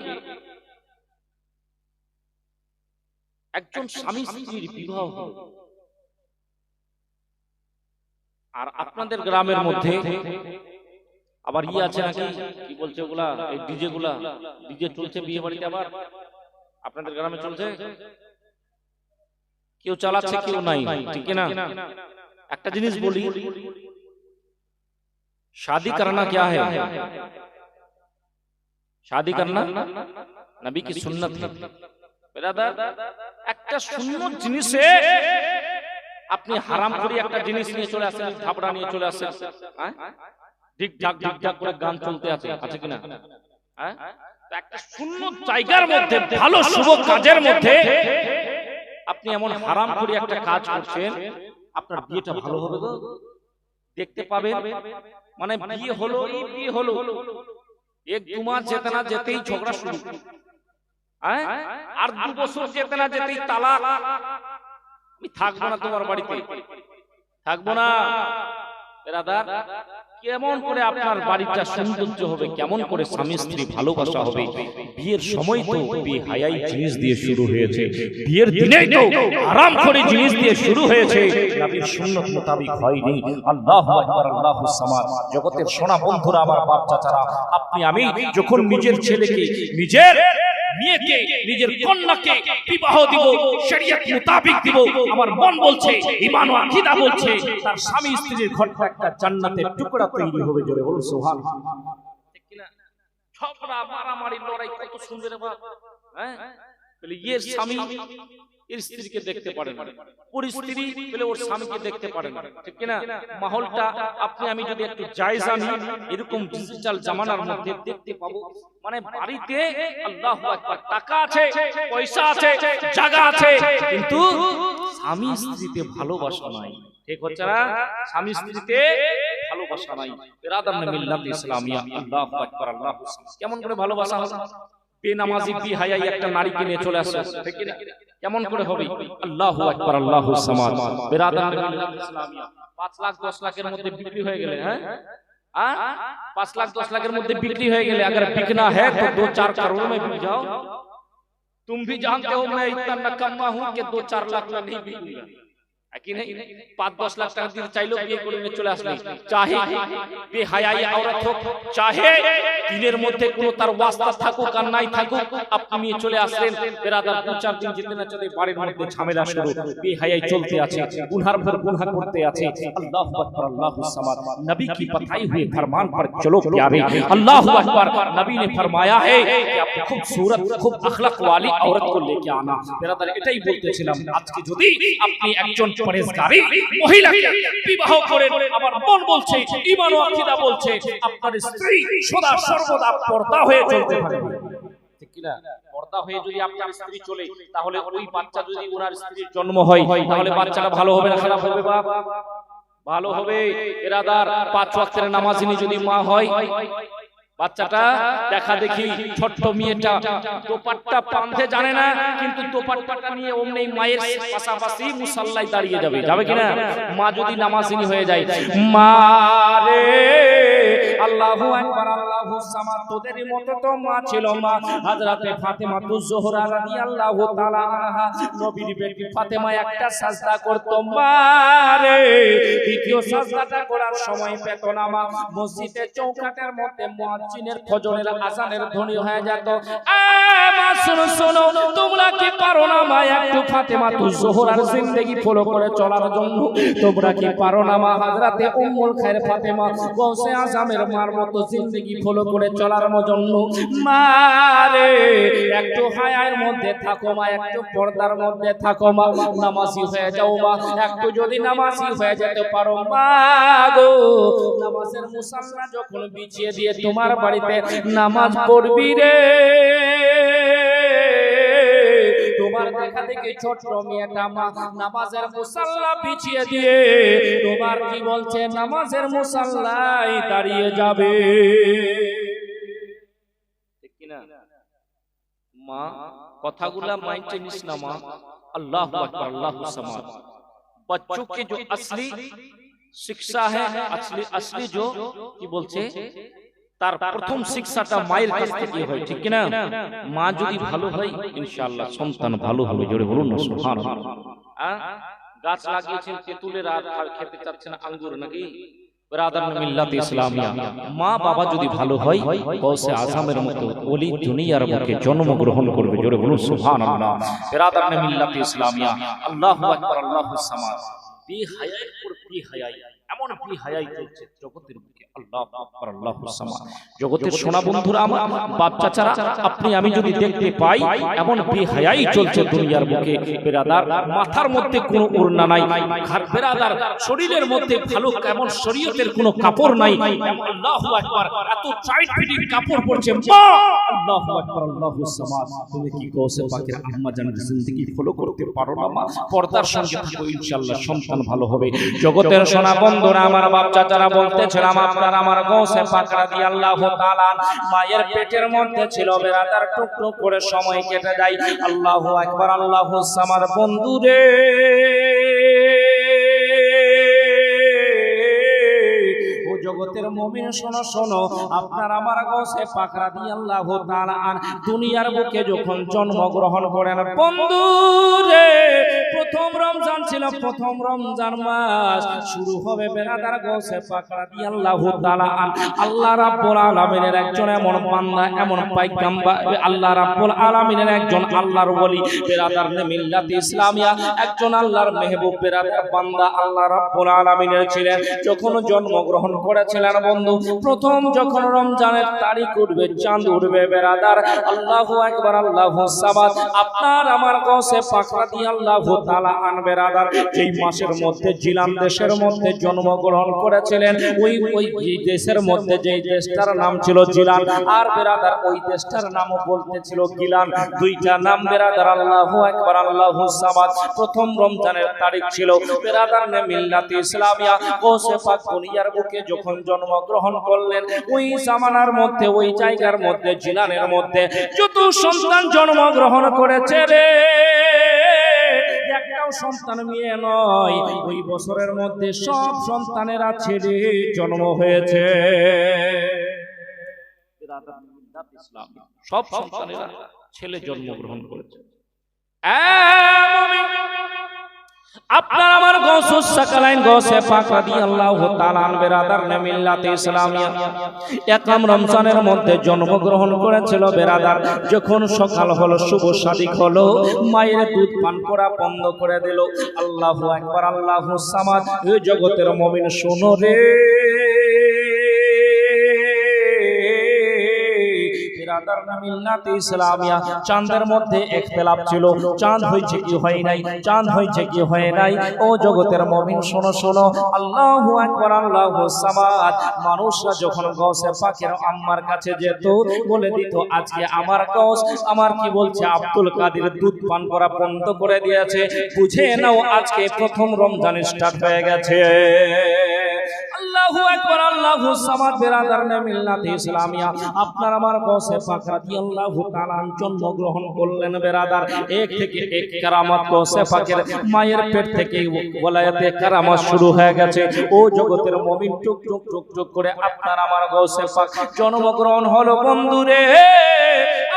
একজন স্বামী স্ত্রীর বিবাহ হলো, আর আপনাদের গ্রামের মধ্যে আবার আছে নাকি, কি বলছে ওগুলা, এই ডিজে গুলা, ডিজে চলছে বিয়ে বাড়িতে, আবার আপনাদের গ্রামে চলছে, কেউ চালাচ্ছে কেউ নাই, ঠিক না? একটা জিনিস বলি, शादी करना क्या है? शादी करना नबी की सुन्नत है। বেরাদার একটা সুন্নত জিনিসে আপনি হারাম করে একটা জিনিস নিয়ে চলে আসেন, ধাবড়া নিয়ে চলে আসেন, হ্যাঁ, ঠিক ঠাক ঠিক ঠাক করে গান চলতে আছে, আছে কিনা? হ্যাঁ, একটা সুন্নত জায়গার মধ্যে, ভালো শুভ কাজের মধ্যে আপনি এমন হারাম করে একটা কাজ করছেন, আপনার বিয়েটা ভালো হবে গো, দেখতে পাবেন। মানে বিয়ে হলো, এই বিয়ে হলো, এক দু মাস যেতে না যেতেই ঝগড়া শুরু, হ্যাঁ, আর 2 বছর যেতে না যেতেই তালাক, আমি থাকবো না তোমার বাড়িতে, থাকবো না। বেরাদার কেমন করে আপনার বাড়িটা সৌন্দর্য হবে, কেমন করে স্বামী স্ত্রী ভালোবাসা হবে? বিয়ের সময় তো বেহায়াই জিনিস দিয়ে শুরু হয়েছে, বিয়ের দিনেই তো আরাম করে জিনিস দিয়ে শুরু হয়েছে, নবীর সুন্নাত মোতাবেক হয়নি। আল্লাহু আকবার, আল্লাহু সামাদ। জগতের সোনা বন্ধুরা, আমার বাপ চাচারা, আপনি আমি যখন নিজের ছেলেকে, নিজের মেয়েকে, নিজের কন্যাকে বিবাহ দিব, শরীয়ত মোতাবেক দিব, আমার মন বলছে, ঈমান ও আকীদা বলছে, তার স্বামী স্ত্রীর ঘরটা একটা জান্নাতের টুকরা তৈরি হবে। জোরে বলুন সুবহানাল্লাহ, ঠিক কি না? ঝগড়া মারামারি লড়াই কত সুন্দর বাপ, হ্যাঁ, বলে এর স্বামী এর স্ত্রীকে দেখতে পারে না, ওর স্ত্রী বলে ওর স্বামীকে দেখতে পারে না, ঠিক কি না? মাহলটা আপনি আমি যদি একটু জায়জা নিই, এরকম ডিজিটাল জামানার মধ্যে দেখতে পাবো। মানে বাড়িতে আল্লাহু আকবার, টাকা আছে, পয়সা আছে, জায়গা আছে, কিন্তু স্বামী স্ত্রীতে ভালোবাসা নাই, ঠিক হচ্ছে না? স্বামী স্ত্রীতে ভালোবাসা নাই। বিরাদার মিল্লাত ইসলামিয়া, আল্লাহু আকবার, আল্লাহু আকবার। কেমন করে ভালোবাসা হবে? বেনামাজি বিহায়াই একটা নারীকে নিয়ে চলে আসে, ঠিক কি না? কেমন করে হবে? আল্লাহু আকবার, আল্লাহু সামাদ। বিরাদার মিল্লাত ইসলামিয়া 5 লাখ 10 লাখের মধ্যে বিক্রি হয়ে গেলে, হ্যাঁ, 5 लाख 10 लाखेর মধ্যে বিক্রি হয়ে গেলে अगर बिकना है तो 2-4 करोड़ में बिक जाओ। तुम भी जानते हो मैं इतना नकम्मा हूं कि 2-4 लाख में नहीं बिकूंगा, है कि नहीं? 5-10 লাখ টাকা দিয়ে চাইলো বিয়ে করে নিয়ে চলে আসলে, চাহে বেহায়াই औरत হোক, চাহে দিনের মধ্যে কোনো তার ওয়াস্তা থাকুক আর নাই থাকুক, আপনি নিয়ে চলে আসলেন বেরাদার 2-4 দিন যেতে না চলে বাড়ির মধ্যে ঝামেলা শুরু, বেহায়াই চলতে আছে, গুনহার পর গুনহা করতে আছে। আল্লাহু আকবার, আল্লাহু সামাদ। नबी की बताई हुए फरमान पर चलो प्यारे, अल्लाहु अकबर। नबी ने फरमाया है कि आप खूबसूरत खूब अखलाक वाली औरत को लेके आना। বেরাদার এটাই বলতেছিলাম, আজকে যদি আপনি একজন পরেজগারী মহিলাকে বিবাহ করেন, আমার মন বলছে, ঈমান ও আকীদা বলছে, আপনার স্ত্রী সদা সর্বদা পর্দা হয়ে চলতে পারবে, ঠিক কি না? পর্দা হয়ে যদি আপনার স্ত্রী চলে, তাহলে ওই বাচ্চা যদি ওনার স্ত্রীর জন্ম হয়, তাহলে বাচ্চাটা ভালো হবে না খারাপ হবে? বাপ ভালো হবে। এরাদার 5 ওয়াক্তের নামাজিনী যদি মা হয়, বাচ্চাটা দেখা দেখি ছোট্ট মেয়েটা দোপাট্টা বাঁধতে জানে না, কিন্তু দোপাট্টাটা নিয়ে ওমনি মায়ের পাশাপাশি মুসাল্লায় দাঁড়িয়ে যাবে, যাবে কিনা? মা যদি নামাজিনী হয়ে যায়, মা রে আল্লাহু আকবার, আল্লাহু সামাদ। তোদের মতো তো মা ছিল, মা হযরতে ফাতেমা জোহরা রাদিয়াল্লাহু তাআলা আনহা, নবীর বেটি ফাতেমা একটা সাজদা করত, মা রে দ্বিতীয় সাজদাটা করার সময় পেত না, মা মসজিদের চৌকাঠের মধ্যে মুয়াজ্জিনের ফজরের আযানের ধ্বনি হয়ে যেত। মা শোনো শোনো, তোমরা কি পারো না মা একটু ফাতেমা জোহরার জিন্দেগি ফলো করে চলার জন্য? তোমরা কি পারো না মা হযরতে উম্মুল খায়র ফাতেমা গৌসে আজমের মার মতো জিন্দেগি ফলো করে চলার জন্য? মা রে একটু হায়ার মধ্যে থাকো মা, একটু পর্দার মধ্যে থাকো মা, নামাজি হয়ে যাও মা, একটু যদি নামাজি হয়ে যেতে পারো মা গো, নামাজের মুসাল্লা যখন বিছিয়ে দিয়ে তোমার বাড়িতে নামাজ পড়বি রে, তোমার দেখা দেখি ছোট মেয়েটা মা নামাজের মুসাল্লা বিছিয়ে দিয়ে তোমার কি বলছে নামাজের মুসাল্লায় দাঁড়িয়ে যাবে, ঠিক কি না? মা কথাগুলা মাইন্ডে নিস না মা। আল্লাহু আকবার, আল্লাহু সামাদ। बच्चों की जो असली शिक्षा है, असली जो কি বলছে, তার প্রথম শিক্ষাটা মায়ের কাছ থেকে হয়, ঠিক কি না? মা যদি ভালো হয় ইনশাআল্লাহ সন্তান ভালো হবে। জোরে বলুন না সুবহানাল্লাহ। গাছ লাগিয়েছেন তেঁতুলের, আর খেতে চাচ্ছেন আঙ্গুর, নাকি? ব্রাদার মিল্লাত ইসলামিয়া, মা বাবা যদি ভালো হয় গৌসে আজমের মতো ওলি দুনিয়ার বুকে জন্মগ্রহণ করবে। জোরে বলুন সুবহানাল্লাহ। ব্রাদার মিল্লাত ইসলামিয়া, আল্লাহু আকবার, আল্লাহু সামাদ। বেহায়ার পর বেহায়াই, এমন বেহায়াই চলছে জগতের বুকে। আল্লাহু আকবার, আল্লাহু সামাদ। জগতের সোনা বন্ধুরা আমার, বাচ্চা ছাড়া আপনি আমি যদি দেখতে পাই, এমন বেহায়াই চলছে দুনিয়ার বুকে। বেরাদার মাথার মধ্যে কোনো ওড়না নাই, বেরাদার শরীরের মধ্যে ভালো এমন শরীয়তের কোনো কাপড় নাই। আল্লাহু আকবার, এত টাইট ফিটিং কাপড় পরছে মা। আল্লাহু আকবার, আল্লাহু সামাদ। তুমি কি গৌসে পাকের আম্মা জানের জিন্দেগি ফলো করতে পারো না মা? পর্দার সঙ্গে থাকো, ইনশাআল্লাহ সন্তান ভালো হবে। জগতের সোনা বন্ধুরা আমার, বাচ্চা যারা বলতেছিলাম, আপনার আমার গৌসে পাক রাদিয়াল্লাহু তাআলা মায়ের পেটের মধ্যে ছিল, বেরাদার টুকটুক করে সময় কেটে যায়। আল্লাহু আকবার, আল্লাহু সামাদ। বন্ধুরে জগতের মুমিন শোনো শোনো, আপনার আমার গৌসে পাক রাদিয়াল্লাহু তাআলা দুনিয়ার বুকে যখন জন্মগ্রহণ করেন, বন্ধুরে প্রথম রমজান ছিল, প্রথম রমজান মাস শুরু হবে বেরাদার গৌসে পাক রাদিয়াল্লাহু তাআলা আল্লাহ রাব্বুল আলামিনের একজন এমন বান্দা, এমন পয়গম্বর, আল্লাহ রাব্বুল আলামিনের একজন আল্লাহর ওলি, বেরাদার মিল্লাত ইসলামিয়া একজন আল্লাহর মেহবুব বেরাদার বান্দা আল্লাহ রাব্বুল আলামিনের ছিলেন। যখন জন্মগ্রহণ করেছিলেন বন্ধু, প্রথম যখন রমজানের তারিখ উঠবে, চাঁদ উঠবে, বেরাদার আল্লাহু আকবার, আল্লাহু সামাদ। আপনার আমার গৌসে পাক রাদিয়াল্লাহু তাআলা বেরাদার যেই মাসের মধ্যে জিলান দেশের মধ্যে জন্মগ্রহণ করেছিলেন, ওই দেশের মধ্যে যেই দেশটার নাম ছিল জিলান, আর বেরাদার ওই দেশটার নামও বলতে ছিল গিলান। দুইটা নাম বেরাদার। আল্লাহু আকবার, আল্লাহু সামাদ। প্রথম রমজানের তারিখ ছিল বেরাদার মিল্লাত ইসলামিয়া গৌসে পাক দুনিয়ার বুকে যখন জন্মগ্রহণ করলেন, ওই জামানার মধ্যে, ওই জায়গার মধ্যে, জিলানের মধ্যে যত সন্তান জন্মগ্রহণ করেছে রে, একটাও সন্তান মেয়ে নয়, ওই বছরের মধ্যে সব সন্তানেরা ছেলে জন্ম হয়েছে। সব সন্তানেরা ছেলে জন্মগ্রহণ করেছে। আপনার আমার গৌসুস সাকালাইন গৌসে পাক রাদিয়াল্লাহু তাআলা আন বেরাদার নে মিল্লাতে ইসলামিয়া একাম রমজানের মধ্যে জন্মগ্রহণ করেছিল বেরাদার। যখন সকাল হলো, শুভ সাদিক হলো, মায়ের দুধ পান করা বন্ধ করে দিল। আল্লাহু আকবার, আল্লাহু সামাদ। এই জগতের মুমিন শোনো রে, চাঁদের মধ্যে ইখতিলাফ ছিল, চাঁদ হয়েছে কি হয় নাই, চাঁদ হয়েছে কি হয় নাই। ও জগতের মুমিন শোনো শোনো, আল্লাহু আকবার, আল্লাহু সামাদ। মানুষরা যখন গৌসে পাকের আম্মার কাছে যেত, বলে দিত আজকে আমার গৌস, আমার কি বলছে আব্দুল কাদের দুধ পান করা বন্ধ করে দিয়েছে, বুঝে নাও আজকে প্রথম রমজান স্টার্ট হয়ে গেছে। আল্লাহু আকবার, আল্লাহু সামাদ। বেরাদারনে মিল্লাতে ইসলামিয়া আপনার আমার গৌসে পাক রাদিয়াল্লাহু তাআলা জন্মগ্রহণ করলেন বেরাদার। এক থেকে এক কারামত গৌসে পাকের মায়ের পেট থেকে ওলায়াতে কারামত শুরু হয়ে গেছে। ও জগতের মুমিন, টুক টুক টুক টুক করে আপনার আমার গৌসে পাক জন্মগ্রহণ হলো বন্ধুরে।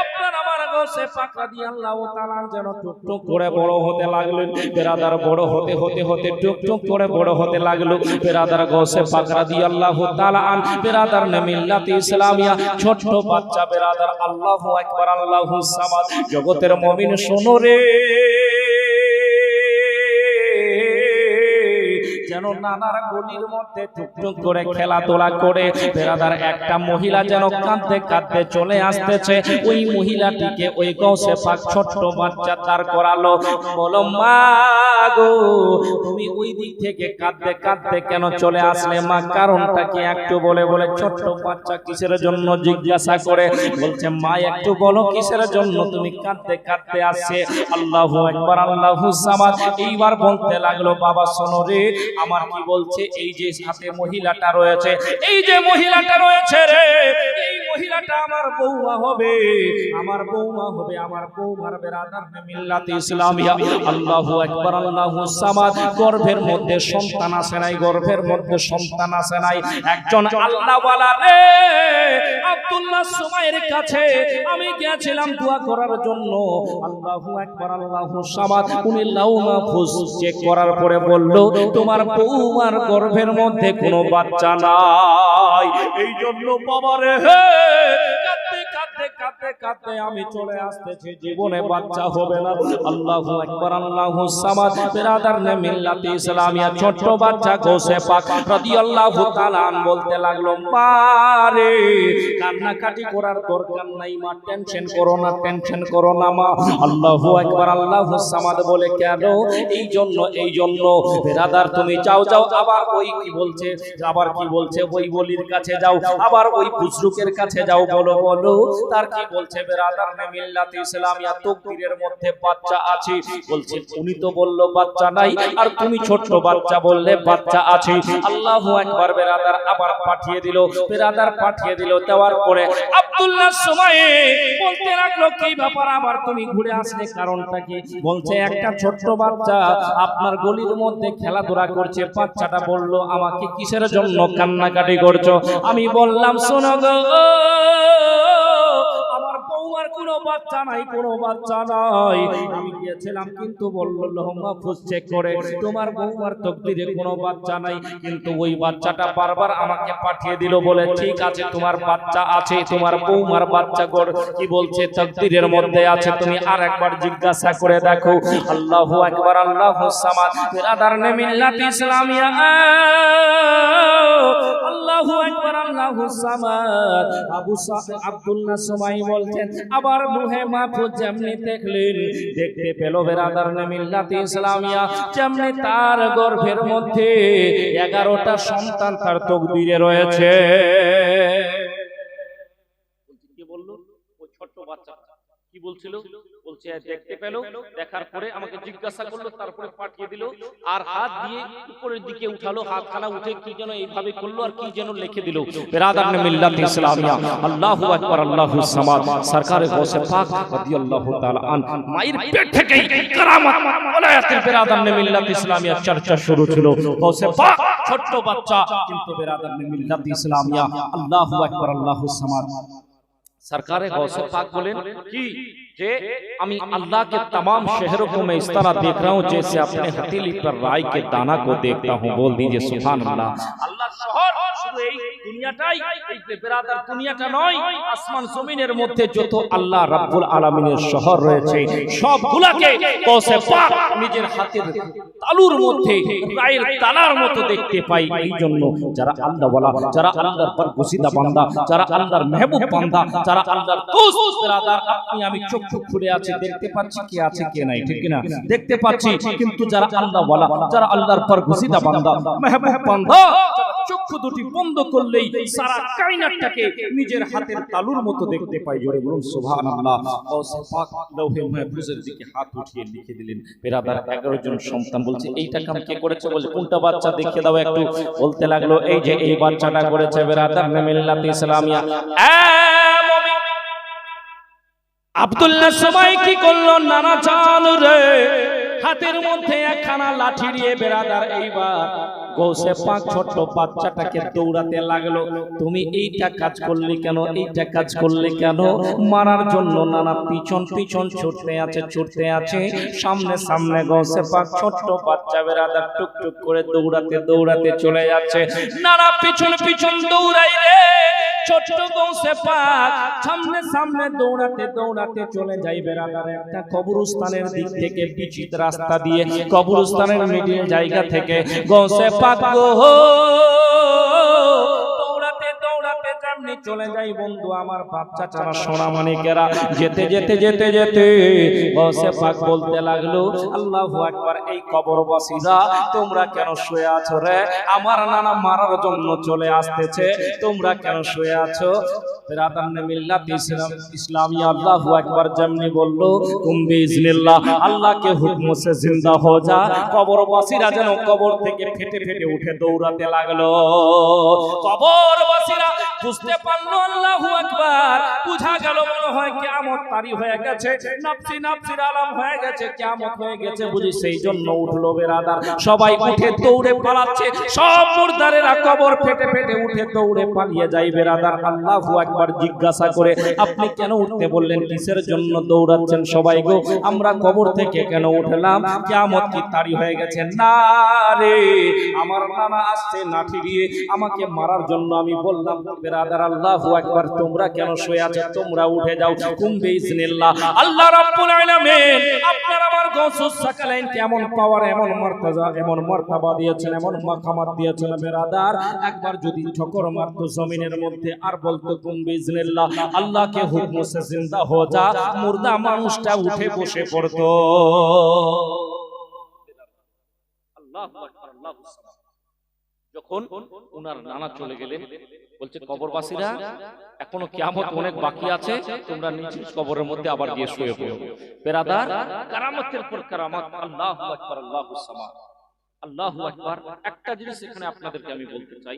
আপনার আমার গৌসে পাক রাদিয়াল্লাহু তাআলা যেন টুক টুক করে বড় হতে লাগলেন বেরাদার। বড় হতে হতে হতে টুক টুক করে বড় হতে লাগলো বেরাদার। গৌসে পাক রাদিয়াল্লাহু তাআলা আন বেরাদার নে মিল্লাতে ইসলামিয়া ছোট্ট বাচ্চা বেরাদার। আল্লাহু আকবার, আল্লাহু সামাদ। জগতের মুমিন শোনো রে, যেন নানার গলির মধ্যে টুকটুক করে খেলাধুলা করে বেরাদার একটা মহিলা যেন কাঁদতে কাঁদতে চলে আসতেছে। ওই মহিলাটিকে ওই গৌসে পাক ছোট্ট বাচ্চা তার করালো। বলো মা গো, তুমি ওই দিক থেকে কাঁদতে কাঁদতে কেন চলে আসলে মা, কারণটা কি একটু বলে বলে ছোট্ট বাচ্চা কিসের জন্য জিজ্ঞাসা করে। বলছে মা একটু বলো কিসের জন্য তুমি কাঁদতে কাঁদতে আসছে। আল্লাহু আকবার, আল্লাহু সামাদ। এইবার বলতে লাগলো বাবা শোনো রে, আমার কি বলছে এই যে সাথে মহিলাটা রয়েছে, এই যে মহিলাটা রয়েছে রে, এই মহিলাটা আমার বৌমা হবে, আমার বৌমা হবে, আমার বৌমার বেরাদার মিল্লাতে ইসলামিয়া। আল্লাহু আকবার, আল্লাহু সামাদ। গর্ভের মধ্যে সন্তান আসে নাই, গর্ভের মধ্যে সন্তান আসে নাই। একজন আল্লাহওয়ালা রে আব্দুল্লাহ সুমাইয়ের কাছে আমি গিয়েছিলাম দোয়া করার জন্য। আল্লাহু আকবার, আল্লাহু সামাদ। উনি লাউ মাহফুজ চেক করার পরে বলল তোমার বৌমার গর্ভের মধ্যে কোনো বাচ্চা নাই। এই জন্য বাবারে হে কাঁদতে কাঁদতে কাঁদতে কাঁদতে আমি চলে আসতেছি, জীবনে বাচ্চা হবে না। আল্লাহু আকবার, আল্লাহু সামাদ। বেরাদার নে মিল্লাতে ইসলামিয়া ছোট বাচ্চা গৌসে পাক রাদিয়াল্লাহু তাআলা বলতে লাগলো মা রে কান্নাকাটি করার দরকার নাই মা, টেনশন করো না, টেনশন করো না মা। আল্লাহু আকবার, আল্লাহু সামাদ বলে কেন? এই জন্য বেরাদার তুমি যাও যাও, আবার ওই কি বলছে, আবার কি বলছে, ওই বলির কাছে যাও, আবার ওই বুজরুকের কাছে যাও, বলো বলো তার কি বলছে। বেরাদার নে মিল্লাতে ইসলামিয়া তকদীরের মধ্যে বাচ্চা আছে, বলছে উনি তো বলল বাচ্চা নাই, আর তুমি ছোট বাচ্চা বললে বাচ্চা আছে। আল্লাহু আকবার। বেরাদার আবার পাঠিয়ে দিল, বেরাদার পাঠিয়ে দিল। দেওয়ার পরে আব্দুল্লাহ সুমাই বলতে লাগলো কি ব্যাপার, আবার তুমি ঘুরে আসলে কারণটা কি? বলছে একটা ছোট বাচ্চা আপনার গলির মধ্যে খেলাধুলা করছে, বাচ্চাটা বলল আমাকে কিসের জন্য কান্নাকাটি করছো? আমি বললাম শোনো গো, আমার বৌমার কোনো বাচ্চা নাই, কোনো বাচ্চা নাই। আমি গিয়েছিলাম কিন্তু বলল মাহফুজ চেক করে তোমার বৌমার তকদিরে কোনো বাচ্চা নাই, কিন্তু ওই বাচ্চাটা বারবার আমাকে পাঠিয়ে দিল বলে ঠিক আছে তোমার বাচ্চা আছে, তোমার বৌমার বাচ্চা কি বলছে তকদিরের মধ্যে আছে, তুমি আর একবার জিজ্ঞাসা করে দেখো। আল্লাহু আকবার, আল্লাহু সামাদ। বেরাদার নে মিল্লাতে ইসলামিয়া আল্লাহু আকবার, আল্লাহু সামাদ। আব্দুল্লাহ সুমাই বলছেন আবার রূহে মাহফুজ যেমনি দেখলেন, দেখতে পেল বেরাদার নে মিল্লাতে ইসলামিয়া যেমনি তার গর্ভের মধ্যে 11টা সন্তান তার তকদিরে রয়েছে। কি বলল ওই ছোট বাচ্চা? কি বলছিল? বলছে দেখতে পেল, দেখার পরে আমাকে জিজ্ঞাসা করলো, তারপরে পাঠিয়ে দিল, আর হাত দিয়ে উপরের দিকে উঠালো, হাতখানা উঠে কি যেন এইভাবে করলো আর কি যেন লিখে দিল। বিরাদার মিল্লাত ইসলামিয়া, আল্লাহু আকবার, আল্লাহুস সামাদ। সরকারে গৌসে পাক রাদিয়াল্লাহু তাআলা আন মায়ের পেট থেকে কারামাত ওলায়াতের বিরাদার মিল্লাত ইসলামিয়া চর্চা শুরু ছিল। গৌসে পাক ছোট্ট বাচ্চা, কিন্তু বিরাদার মিল্লাত ইসলামিয়া, আল্লাহু আকবার, আল্লাহুস সামাদ। सरकारे गौसे पाक बोलें कि जे अमी अल्लाह के तमाम शहरों को मैं इस तरह देख रहा हूँ जैसे अपने हथेली पर राई के दाना को देखता हूँ। बोल दीजिए सुभान अल्लाह। अल्लाह शहर শুধু এই দুনিয়াটাই, এই বেরাদার দুনিয়াটা নয়, আসমান জমিনের মধ্যে যত আল্লাহ রাব্বুল আলামিনের শহর রয়েছে সবগুলাকে গৌসে পাক নিজের হাতের তালুর মধ্যে রায়ের দানার মতো দেখতে পাই। এই জন্য যারা আল্লাহ ওয়ালা, যারা আল্লাহর বরগুজিদা বান্দা, যারা আল্লাহর মেহবুব বান্দা, যারা আল্লাহর দোস্ত বেরাদার, আপনি আমি চক্ষু খুলে আছে দেখতে পাচ্ছি কে আছে কে নাই, ঠিক কি না? দেখতে পাচ্ছি, কিন্তু যারা আল্লাহ ওয়ালা, যারা আল্লাহর বরগুজিদা বান্দা, মেহবুব বান্দা, চক্ষু দুটি বন্ধ করলেই সারা কায়নাতটাকে নিজের হাতের তালুর মতো দেখতে পাই। জোরে বলুন সুবহানাল্লাহ। গৌসে পাক লৌহে মাহফুজের দিকে হাত উঠিয়ে লিখে দিলেন। বেরাদার 11 জন সন্তান। বলছে এইটা কাম কে করেছে? বলে কোনটা বাচ্চা দেখিয়ে দাও একটু। বলতে লাগলো এই যে এই বাচ্চাটা করেছে বেরাদার মিল্লাত ইসলামিয়া। মুমিন আব্দুল্লাহ সবাই কি করলো? নানা জান রে, হাতের মধ্যে একখানা লাঠি নিয়ে বেরাদার এইবার গৌসে পাক ছোট্ট বাচ্চাটাকে দৌড়াতে লাগলো। তুমি এইটা কাজ করলে কেন? এইটা কাজ করলে কেন? মারার জন্য নানা পিছন পিছন ছুটতে আছে, ছুটতে আছে। সামনে সামনে গৌসে পাক ছোট্ট বাচ্চা বেরাদার টুকটুক করে দৌড়াতে দৌড়াতে চলে যাচ্ছে। নানা পিছন পিছন দৌড়াই রে, ছোট্ট গৌসে পাক সামনে সামনে দৌড়াতে দৌড়াতে চলে যাই বেরাদার একটা কবরস্থানের দিক থেকে, পিচিত রাস্তা দিয়ে কবরস্থানের মিডিল জায়গা থেকে গৌসে পাক দৌড়াতে দৌড়াতে সামনে চলে যাই। বন্ধু আমার বাচ্চা চারা সোনা মানিকেরা, যেতে যেতে যেতে যেতে গৌসে পাক বলতে লাগলো আল্লাহু আকবার, এই কবরবাসীরা তোমরা কেন শুয়ে আছো রে? আমার নানা মারার জন্য চলে আসতেছে, তোমরা কেন শুয়ে আছো? বেরাদার মিল্লাত ইসলামিয়া, আল্লাহু আকবার যেমনি বললো তুম বিইজনিল্লাহ, আল্লাহ के हुक्म से जिंदा हो जा। কবরবাসীরা যেন কবর থেকে ফেটে ফেটে উঠে দৌড়াতে লাগলো। কবরবাসীরা বুঝতে পারলো আল্লাহু আকবার, বুঝা গেল মনে হয় কিয়ামত তারি হয়ে গেছে, নফসি নফসির আলাম হয়ে গেছে, কিয়ামত হয়ে গেছে বুঝি, সেই জন্য উঠলো বেরাদার। সবাই উঠে দৌড়ে পালাচ্ছে, সব মুর্দারেরা কবর ফেটে ফেটে উঠে দৌড়ে পালিয়ে যায় বেরাদার। আল্লাহু আকবার জিজ্ঞাসা করে আপনি কেন উঠতে বললেন? কিসের জন্য দৌড়াচ্ছেন সবাই গো? আমরা কবর থেকে কেন উঠলাম? কিয়ামত কি তারি হয়ে গেছে? না রে, আমার নানা আসছে লাঠি দিয়ে আমাকে মারার জন্য। আমি বললাম বেরাদার আল্লাহু আকবার, তোমরা কেন শুয়ে আছো? তোমরা উঠে যাও, কুম বিইজনিল্লাহ। আল্লাহ রাব্বুল আলামিন আপনার আমার গৌসুস সাকালাইন কেমন পাওয়ার, এমন মর্যাদা, এমন মর্তবা দিয়েছেন, এমন মাকামাত দিয়েছেন বেরাদার। একবার যদি ঠকর মারতো জমিনের মধ্যে আর বলতো কুম বিইজনিল্লাহ, আল্লাহ के हुक्म से जिंदा हो जा, मुर्दा মানুষটা উঠে বসে পড়তো। আল্লাহু আকবার, আল্লাহুস সামাদ। যখন ওনার নানা চলে গেলেন, বলছে কবরবাসীরা এখনো কিয়ামত অনেক বাকি আছে, তোমরা নিচে কবরের মধ্যে আবার গিয়ে শুয়ে পড়ো। বেরাদার কারামতের পর কারামত, আল্লাহু আকবার, আল্লাহুস সামাদ, আল্লাহু আকবার। একটা জিনিস এখানে আপনাদেরকে আমি বলতে চাই।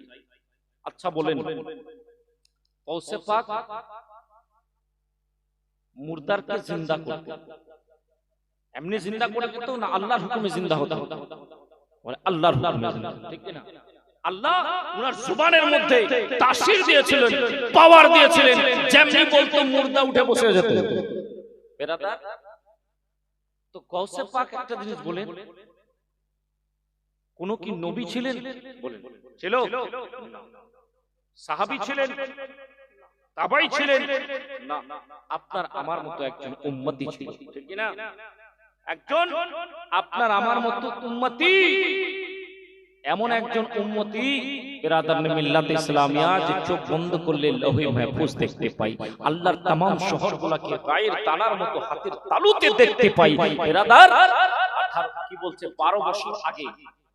আচ্ছা বলেন, গৌসে পাক মুর্দারকে জিন্দা করতে এমনি জিন্দা করে দিত না, আল্লাহর হুকুমে জিন্দা হতো? বলে আল্লাহর হুকুমে জিন্দা, ঠিক না? আল্লাহ ওনার জবানের মধ্যে তাসির দিয়েছিলেন, পাওয়ার দিয়েছিলেন, যেমনি বলতো মুর্দা উঠে বসে যেত। বেরাদার তো গৌসে পাক একটা জিনিস বলেন, কোন কি নবী ছিলেন? বলেন ছিল? সাহাবী ছিলেন? তাবাই ছিলেন? না, আপনার আমার মতো একজন উম্মতি ছিল, ঠিক কি না? একজন আপনার আমার মতো উম্মতি, এমন একজন উম্মতি বেরাদার মিল্লাত ইসলামিয়া যে চোখ বন্ধ করলে লৌহে মাহফুজ দেখতে পাই, আল্লাহর तमाम শহরগুলোকে গায়ের তানার মতো হাতের তালুতে দেখতে পাই। বেরাদার 18 কি বলছে 12 বছর আগে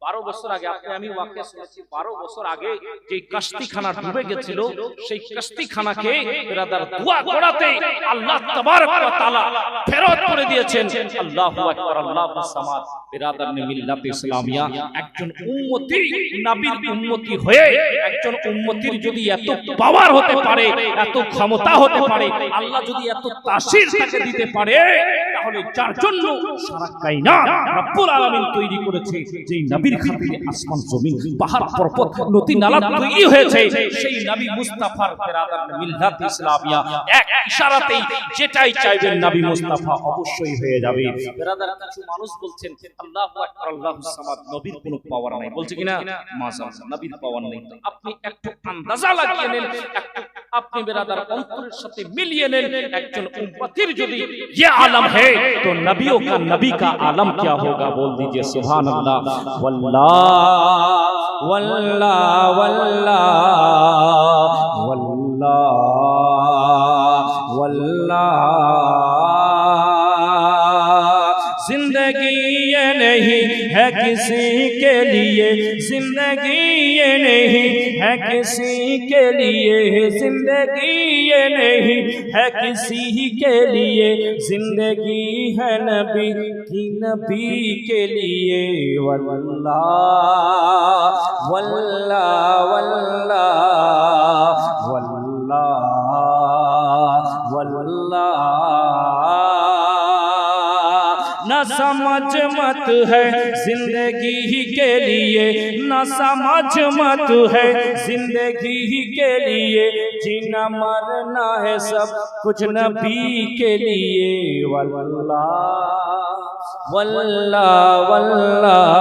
12 বছর আগে আপনি আমি ওয়াকিয়া শুনেছি 12 বছর আগে যে কাস্তিখানা ডুবে গেছিল সেই কাস্তিখানাকে বিরাদার দোয়া করাতে আল্লাহ তাবারক ওয়া তাআলা ফেরত করে দিয়েছেন। আল্লাহু আকবার, আল্লাহুস সামাদ। বিরাদার মিল্লাত ইসলামিয়া একজন উম্মতি, নবীর উম্মতি হয়ে একজন উম্মতির যদি এত পাওয়ার হতে পারে, এত ক্ষমতা হতে পারে, আল্লাহ যদি এত তাসির তাকে দিতে পারে, তাহলে যার জন্য সারা কায়নাত রব্বুল আলামিন তৈরি করেছে, যেই নবীর খাতিরে আসমান জমিন পাহাড় পর্বত নদী নালা তৈরি হয়েছে, সেই নবী মুস্তাফার বিরাদার মিল্লাত ইসলামিয়া এক ইশারাতেই যেটাই চাইবেন নবী মুস্তাফা অবশ্যই হয়ে যাবে। বিরাদার কিছু মানুষ বলছেন আল্লাহু আকবার, আল্লাহুস সামাদ, নবীর কোনো পাওয়ার নাই, বলছে কিনা মাশাআল্লাহ নবীর পাওয়ার নেই। তো আপনি একটু আন্দাজা লাগিয়ে নেন, একটু আপনি বিরাদার অন্তরের সাথে মিলিয়ে নেন, একজন উম্মতির যদি ये आलम है तो नबियों का नबी का आलम क्या होगा? बोल दीजिए सुभान अल्लाह। वल्लाह वल्लाह वल्लाह वल्लाह वल्लाह, जिंदगी ये नहीं है किसी के लिए, जिंदगी ये नहीं है किसी के लिए, जिंदगी ये नहीं है किसी के लिए, जिंदगी है नबी की नबी के लिए। वल्लाह वल्लाह वल्लाह वल्लाह वल्लाह, न समझ मत है जिंदगी के लिए, न समझ मत है जिंदगी के लिए, जीना मरना है सब कुछ नबी के लिए। वल्लाह वल्लाह वल्लाह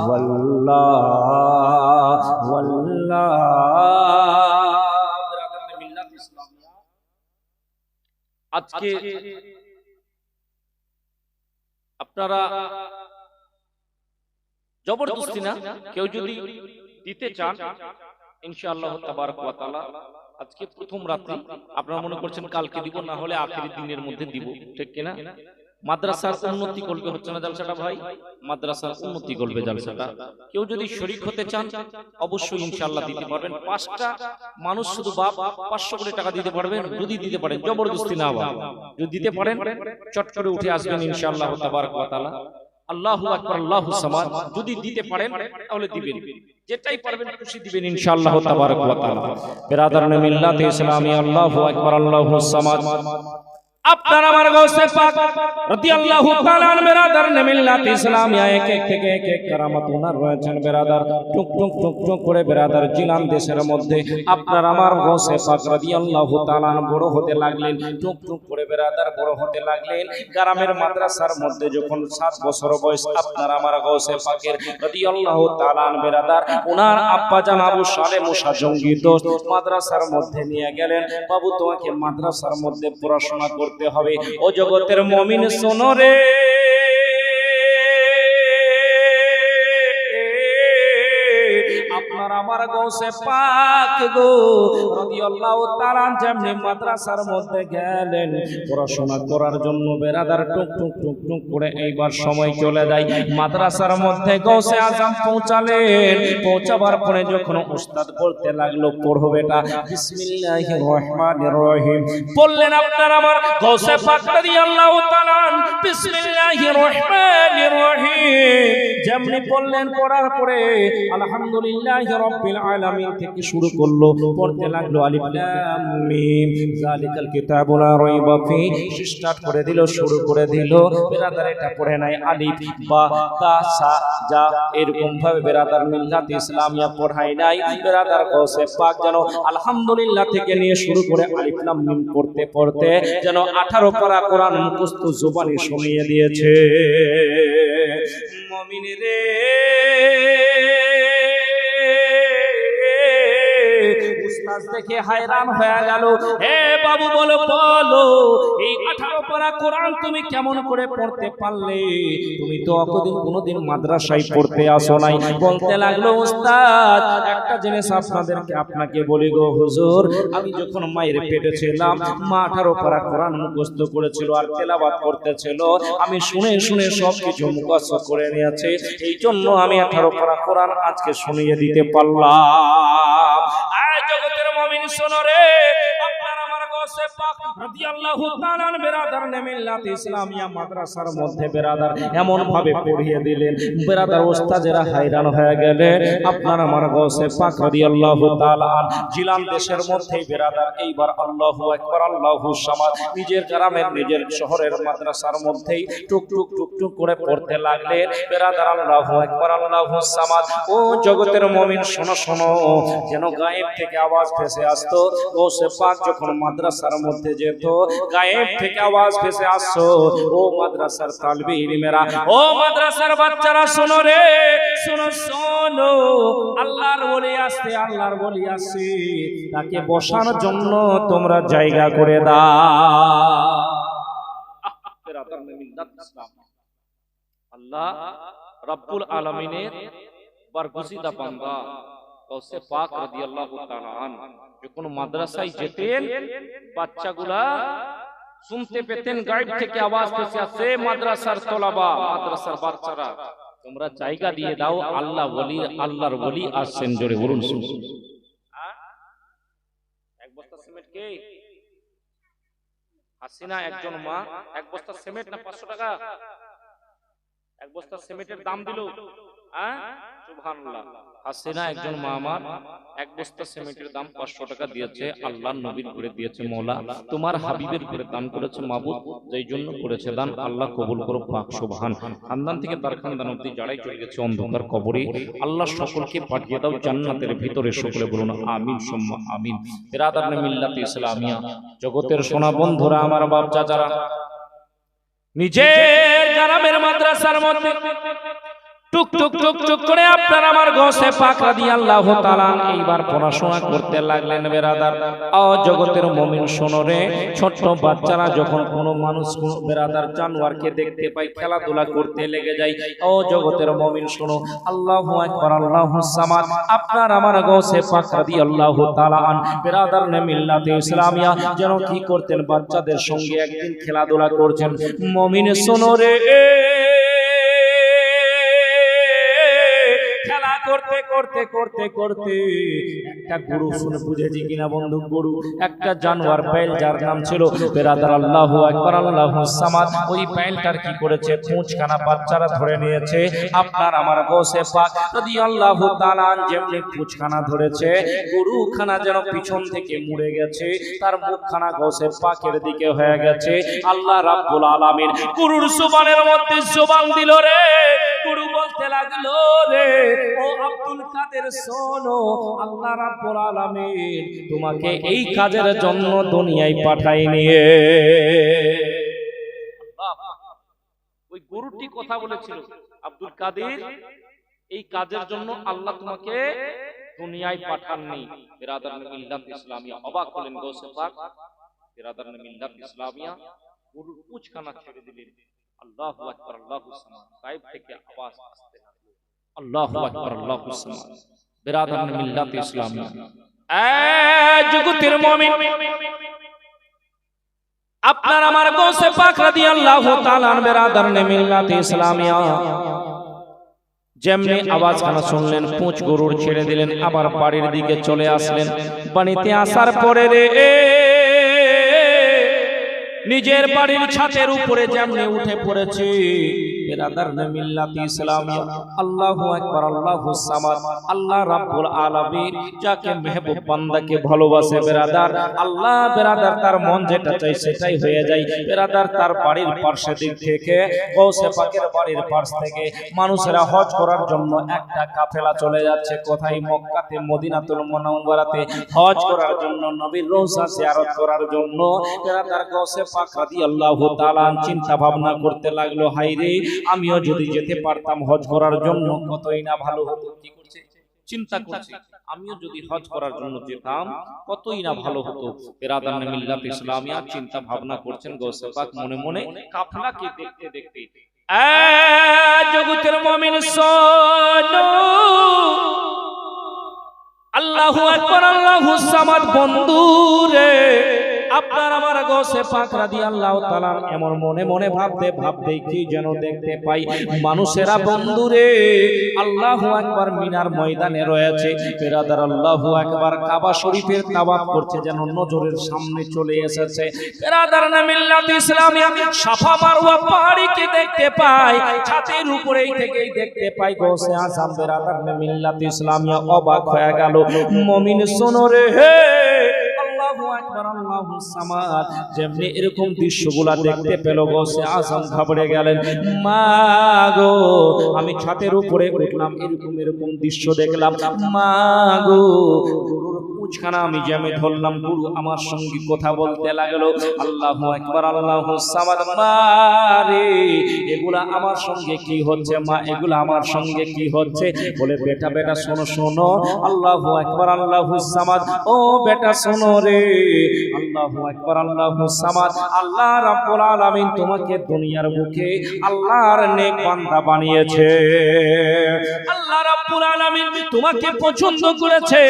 वल्लाह वल्लाह। আজকে আপনারা জবরদস্তি না, কেউ যদি দিতে চান ইনশাআল্লাহ তাবারক ওয়া তাআলা আজকে প্রথম রাত্রি, আপনারা মনে করছেন কালকে দিব, না হলে আখেরি দিনের মধ্যে দিব, ঠিক কিনা? মাদ্রাসার উন্নতি করবে হচ্ছে না জলসাটা ভাই, মাদ্রাসার উন্নতি করবে জলসাটা। কেউ যদি শরীক হতে চান অবশ্যই ইনশাআল্লাহ দিতে পারবেন। 5টা মানুষ শুধু বাপ 500 কোটি টাকা দিতে পারবেন, যদি দিতে পারেন, জবরদস্তি না বাবা, যদি দিতে পারেন চট করে উঠে আসবেন ইনশাআল্লাহ তাবারক ওয়া তাআলা। আল্লাহু আকবার, আল্লাহুস সামাদ। যদি দিতে পারেন তাহলে দিবেন, যেটাই পারবেন খুশি দিবেন ইনশাআল্লাহ তাবারক ওয়া তাআলা। বিরাদারান মিল্লাত ইসলামিয়া, আল্লাহু আকবার, আল্লাহুস সামাদ। আপনার আমার গৌসে পাক রাদিয়াল্লাহু তাআলা আন বিরাদার মিল্লাত ইসলামিয়া এক এক থেকে এক এক কারামত ওনার রয়েছেন বিরাদার। টুক টুক টুক টুক করে বিরাদার জিলান দেশের মধ্যে আপনার আমার গৌসে পাক রাদিয়াল্লাহু তাআলা বড় হতে লাগলেন, টুক টুক করে বিরাদার বড় হতে লাগলেন। গ্রামের মাদ্রাসার মধ্যে যখন 7 বছর বয়স আপনার আমার গৌসে পাকের রাদিয়াল্লাহু তাআলা আন বিরাদার ওনার আব্বা জান আবু সালে মুসা জঙ্গি দোস্ত মাদ্রাসার মধ্যে নিয়ে গেলেন। বাবু তোমাকে মাদ্রাসার মধ্যে পড়াশোনা করতে হবে। ও জগতের মুমিন শোনো রে, আপনার আমার গৌসে পাক গো রাদিয়াল্লাহু তাআলা যেমনি মাদ্রাসার মধ্যে গেলেন পড়াশোনা করার জন্য বেরাদার, টুক টুক টুক টুক করে এইবার সময় চলে যায়। মাদ্রাসার মধ্যে গৌসে আজম পৌঁছালেন। পৌঁছাবার পরে যখন উস্তাদ বলতে লাগলো পড়ো বেটা, বিসমিল্লাহির রহমানির রহিম বললেন আপনার আমার গৌসে পাক রাদিয়াল্লাহু তাআলা বিসমিল্লাহির রহমানির রহিম যেমনি বললেন, পড়ার পরে আলহামদুলিল্লাহি রাব্বিল আলামিন থেকে শুরু করলো, পড়তে লাগলো আলিফ লাম মিম যালিকাল কিতাবু লা রাইবা ফি, স্টার্ট করে দিল, শুরু করে দিল। বিরাদার এটা পড়ে নাই আলিফ বা তা সা যা এরকম ভাবে বিরাদার মিল্লাত ইসলামিয়া পড়াই নাই। বিরাদার গৌসে পাক যেন আলহামদুলিল্লাহ থেকে নিয়ে শুরু করে আলিফ লাম মিম পড়তে পড়তে যেন 18 পারা কোরআন মুখস্থ জবানি শুনিয়ে দিয়েছে। মুমিন রে, উস্তাদ দেখে হায়রান হয়ে গেল। হে বাবু বলো বলো এই 18 পারা কোরআন তুমি কেমন করে পড়তে পারলে? তুমি তো কোনোদিন মাদ্রাসায় পড়তে আসো নাই। বলতে লাগলো উস্তাদ একটা জিনিস আপনাকে বলি গো হুজুর, আমি যখন মায়ের পেটে ছিলাম মা 18 পারা কোরআন মুখস্থ করেছিল আর তেলাওয়াত করতেছিল, আমি শুনে শুনে সবকিছু মুখস্থ করে নিয়েছি, এই জন্য আমি 18 পারা কোরআন আজকে শুনিয়ে দিতে পারলাম। আয় জগতের মুমিন শোনো রে, আপনার আমার গৌসে পাক রাদিয়াল্লাহু তাআলা বেরাদার মিল্লাত ইসলামিয়া মাদ্রাসার মধ্যে বেরাদার এমন ভাবে পড়িয়ে দিলেন, বেরাদার ওস্তাদেরা hayran হয়ে গেলেন। আপনার আমার গৌসে পাক রাদিয়াল্লাহু তাআলা জিলান দেশের মধ্যে বেরাদার এইবার আল্লাহু আকবার আল্লাহু সামাদ নিজের গ্রামের নিজের শহরের মাদ্রাসার মধ্যেই টুক টুক টুক টুক করে পড়তে লাগলেন। বেরাদার আল্লাহু আকবার আল্লাহু সামাদ। ও জগতের মুমিন শোনো শোনো, যেন গায়েব থেকে আওয়াজ ভেসে আসতো। গৌসে পাক যখন মাদ্রাসার মধ্যে যেত, গায়েব থেকে আওয়াজ ভেসে আসতো, ও মাদ্রাসার তালবে ইলমেরা, ও মাদ্রাসার বাচ্চারা শোনো রে, শোনো শোনো, আল্লাহর ওলি আসছে, আল্লাহর ওলি আসছে, তাকে বসার জন্য তোমরা জায়গা করে দাও। আল্লাহ রাব্বুল আলামিনের বরগুজিদা বান্দা গৌসে পাক রাদিয়াল্লাহু তাআলা আনহু যখন মাদ্রাসায় যেতেন, বাচ্চাগুলা শুনতে পেতেন গায়েব থেকে আওয়াজ ভেসে আসছে, মাদ্রাসার তোলাবা, মাদ্রাসার বাচ্চারা তোমরা জায়গা দিয়ে দাও, আল্লাহর ওলি আসছেন। জোরে বলুন। এক বস্তা সিমেন্ট কে হাসিনা একজন মা এক বস্তা সিমেন্ট না 500 টাকা এক বস্তা সিমেন্টের দাম দিল। সুবহানাল্লাহ। হাসিনা একজন মা আমার এক বস্তা সিমেন্টের দাম 500 টাকা দিয়েছে, আল্লাহর নবীর করে দিয়েছে। মওলা তোমার হাবিবের করে দান করেছে মাবুদ, যেই জন্য করেছে দান, আল্লাহ কবুল করো পাক সুবহান। খানদান থেকে তার খানদান অবধি যারাই চলে গেছে অন্ধকার কবরে, আল্লাহ সকলকে পাঠিয়ে দাও জান্নাতের ভিতরে। সকলে বলুন আমিন সুম্মা আমিন। বিরাদার মিল্লাত ইসলামিয়া জগতের সোনা বন্ধুরা, আমার বাপ চাচারা, নিজের গ্রামের মাদ্রাসার মধ্যে টুক টুক টুক টুক করে আপনার আমার গৌসে পাক রাদিয়াল্লাহু তাআলা এইবার পড়াশোনা করতে লাগলেন। বেরাদার ও জগতের মুমিন শোনো রে, ছোট বাচ্চারা যখন কোনো মানুষ বেরাদার জানোয়ারকে দেখতে পায় খেলাধুলা করতে লেগে যায়। ও জগতের মুমিন শোনো, আল্লাহু আকবার আল্লাহু সামাদ। আপনার আমার গৌসে পাক রাদিয়াল্লাহু তাআলা বেরাদার মিল্লাতে ইসলামিয়া যেন কি করতেন, বাচ্চাদের সঙ্গে একদিন খেলাধুলা করছেন। মুমিন শোনো রে, করতে করতে করতে করতে একটা গরু, শুনে বুঝেছি কিনা বন্ধু, গরু একটা জানোয়ার পাইল, যার নাম ছিল বেরাদার আল্লাহু আকবার আল্লাহু সামাদ। ওই পাইলটার কি করেছে, পুঁচখানা বাচ্চারা ধরে নিয়েছে। আপনার আমার গৌসে পাক রাদিয়াল্লাহু তাআলা যেমনি পুঁচখানা ধরেছে, গরুখানা যেন পিছন থেকে মুড়ে গেছে, তার মুখখানা গৌসে পাকের দিকে হয়ে গেছে। আল্লাহ রাব্বুল আলামিন গরুর জবানের মধ্যে জবান দিল রে, গরু বলতে লাগলো রে, ও আব্দুল কাদের শোনো, আল্লাহ রাব্বুল আলামিন তোমাকে এই কাজের জন্য দুনিয়ায় পাঠায়নি। ওই গরুটি কথা বলেছিল, আব্দুল কাদের এই কাজের জন্য আল্লাহ তোমাকে দুনিয়ায় পাঠাননি। বিরাদার মিল্লাত ইসলামিয়া অবাক হলেন গৌসে পাক। বিরাদার মিল্লাত ইসলামিয়া গরুর পুঁচখানা ছেড়ে দিলেন। আল্লাহু আকবার আল্লাহু সামাদ। গায়েব থেকে আওয়াজ আসতে লাগলো, আল্লাহু আকবার আল্লাহু সামাদ। বিরাদার মিল্লাত ইসলামিয়া জগতের মুমিন, আপনার আমার গৌসে পাক রাদিয়াল্লাহু তাআলা বিরাদার মিল্লাত ইসলামিয়া যেমনি আওয়াজখানা শুনলেন, পুঁচ গরুর ছেড়ে দিলেন, আবার বাড়ির দিকে চলে আসলেন। বাড়িতে আসার পরে রে, নিজের বাড়ির ছাদের উপরে যেমনি উঠে পড়েছে, বিরাদার মিল্লাত ইসলামিয়া আল্লাহু আকবার আল্লাহু সামাদ। আল্লাহ রাব্বুল আলামিন যাকে মেহবুব বান্দাকে ভালোবাসে বেরাদার, আল্লাহ বেরাদার তার মন যেটা চাই সেটাই হয়ে যায়। বেরাদার তার বাড়ির পাশে দিক থেকে, গৌসে পাকের বাড়ির পাশ থেকে মানুষেরা হজ করার জন্য একটা কাফেলা চলে যাচ্ছে। কোথায়? মক্কাতে, মদিনাতুল মুনাওয়ারাতে হজ করার জন্য, নবীর রওজা জিয়ারত করার জন্য। বেরাদার গৌসে পাক রাদিয়াল্লাহু তাআলা চিন্তা ভাবনা করতে লাগলো, হায় রে, আমিও যদি যেতে পারতাম হজ করার জন্য কতই না ভালো হতো। কি করছে? চিন্তা করছি আমিও যদি হজ করার জন্য যেতাম কতই না ভালো হতো। বিরাদার মিল্লাত ইসলামিয়া চিন্তা ভাবনা করছেন গৌসে পাক মনে মনে, কাফেলাকে দেখতে দেখতে। জগতের মুমিন শোনো, আল্লাহু আকবার, আল্লাহুস সামাদ। বন্ধুরে আপনার আমার গৌসে পাক রাদিয়াল্লাহু তাআলা এমন মনে মনে ভাবতে ভাবতে কি যেন দেখতে পাই মানুষেরা বন্ধুরে আল্লাহু আকবার মিনার ময়দানে রয়েছে। বিরাদার আল্লাহু আকবার কাবা শরীফের তাওয়াফ করছে, যেন নজরের সামনে চলে এসেছে। বিরাদার মিল্লাত ইসলামিয়া সাফা মারওয়া পাহাড়িকে দেখতে পাই, ছাদের উপরেই থেকেই দেখতে পাই গৌসে আযম। বিরাদার মিল্লাত ইসলামিয়া অবাক হয়ে গেল। মুমিন শোনো রে, আল্লাহু আকবার, আল্লাহুস সামাদ। যেমনি এরকম দৃশ্যগুলা দেখতে পেল গৌসে আযম ঘাবড়ে গেলেন। মা গো, আমি ছাদের উপরে উঠলাম, এরকম এরকম দৃশ্য দেখলাম। মা গো, গুরুর পুঁছখানা আমি জ্যামে ধরলাম, গুরু আমার সঙ্গে কথা বলতে লাগলো। আল্লাহু আকবার, আল্লাহুস সামাদ। মা রে, এগুলা আমার সঙ্গে কি হচ্ছে মা, এগুলা আমার সঙ্গে কি হচ্ছে? বলে বেটা বেটা শোনো শোনো, আল্লাহু আকবার, আল্লাহুস সামাদ। ও বেটা শোনো রে, আল্লাহু আকবার, আল্লাহুস সামাদ। আল্লাহ রাব্বুল আলামিন তোমাকে দুনিয়ার বুকে আল্লাহর নেক বান্দা বানিয়েছে। আল্লাহ রাব্বুল আলামিন তোমাকে পছন্দ করেছে,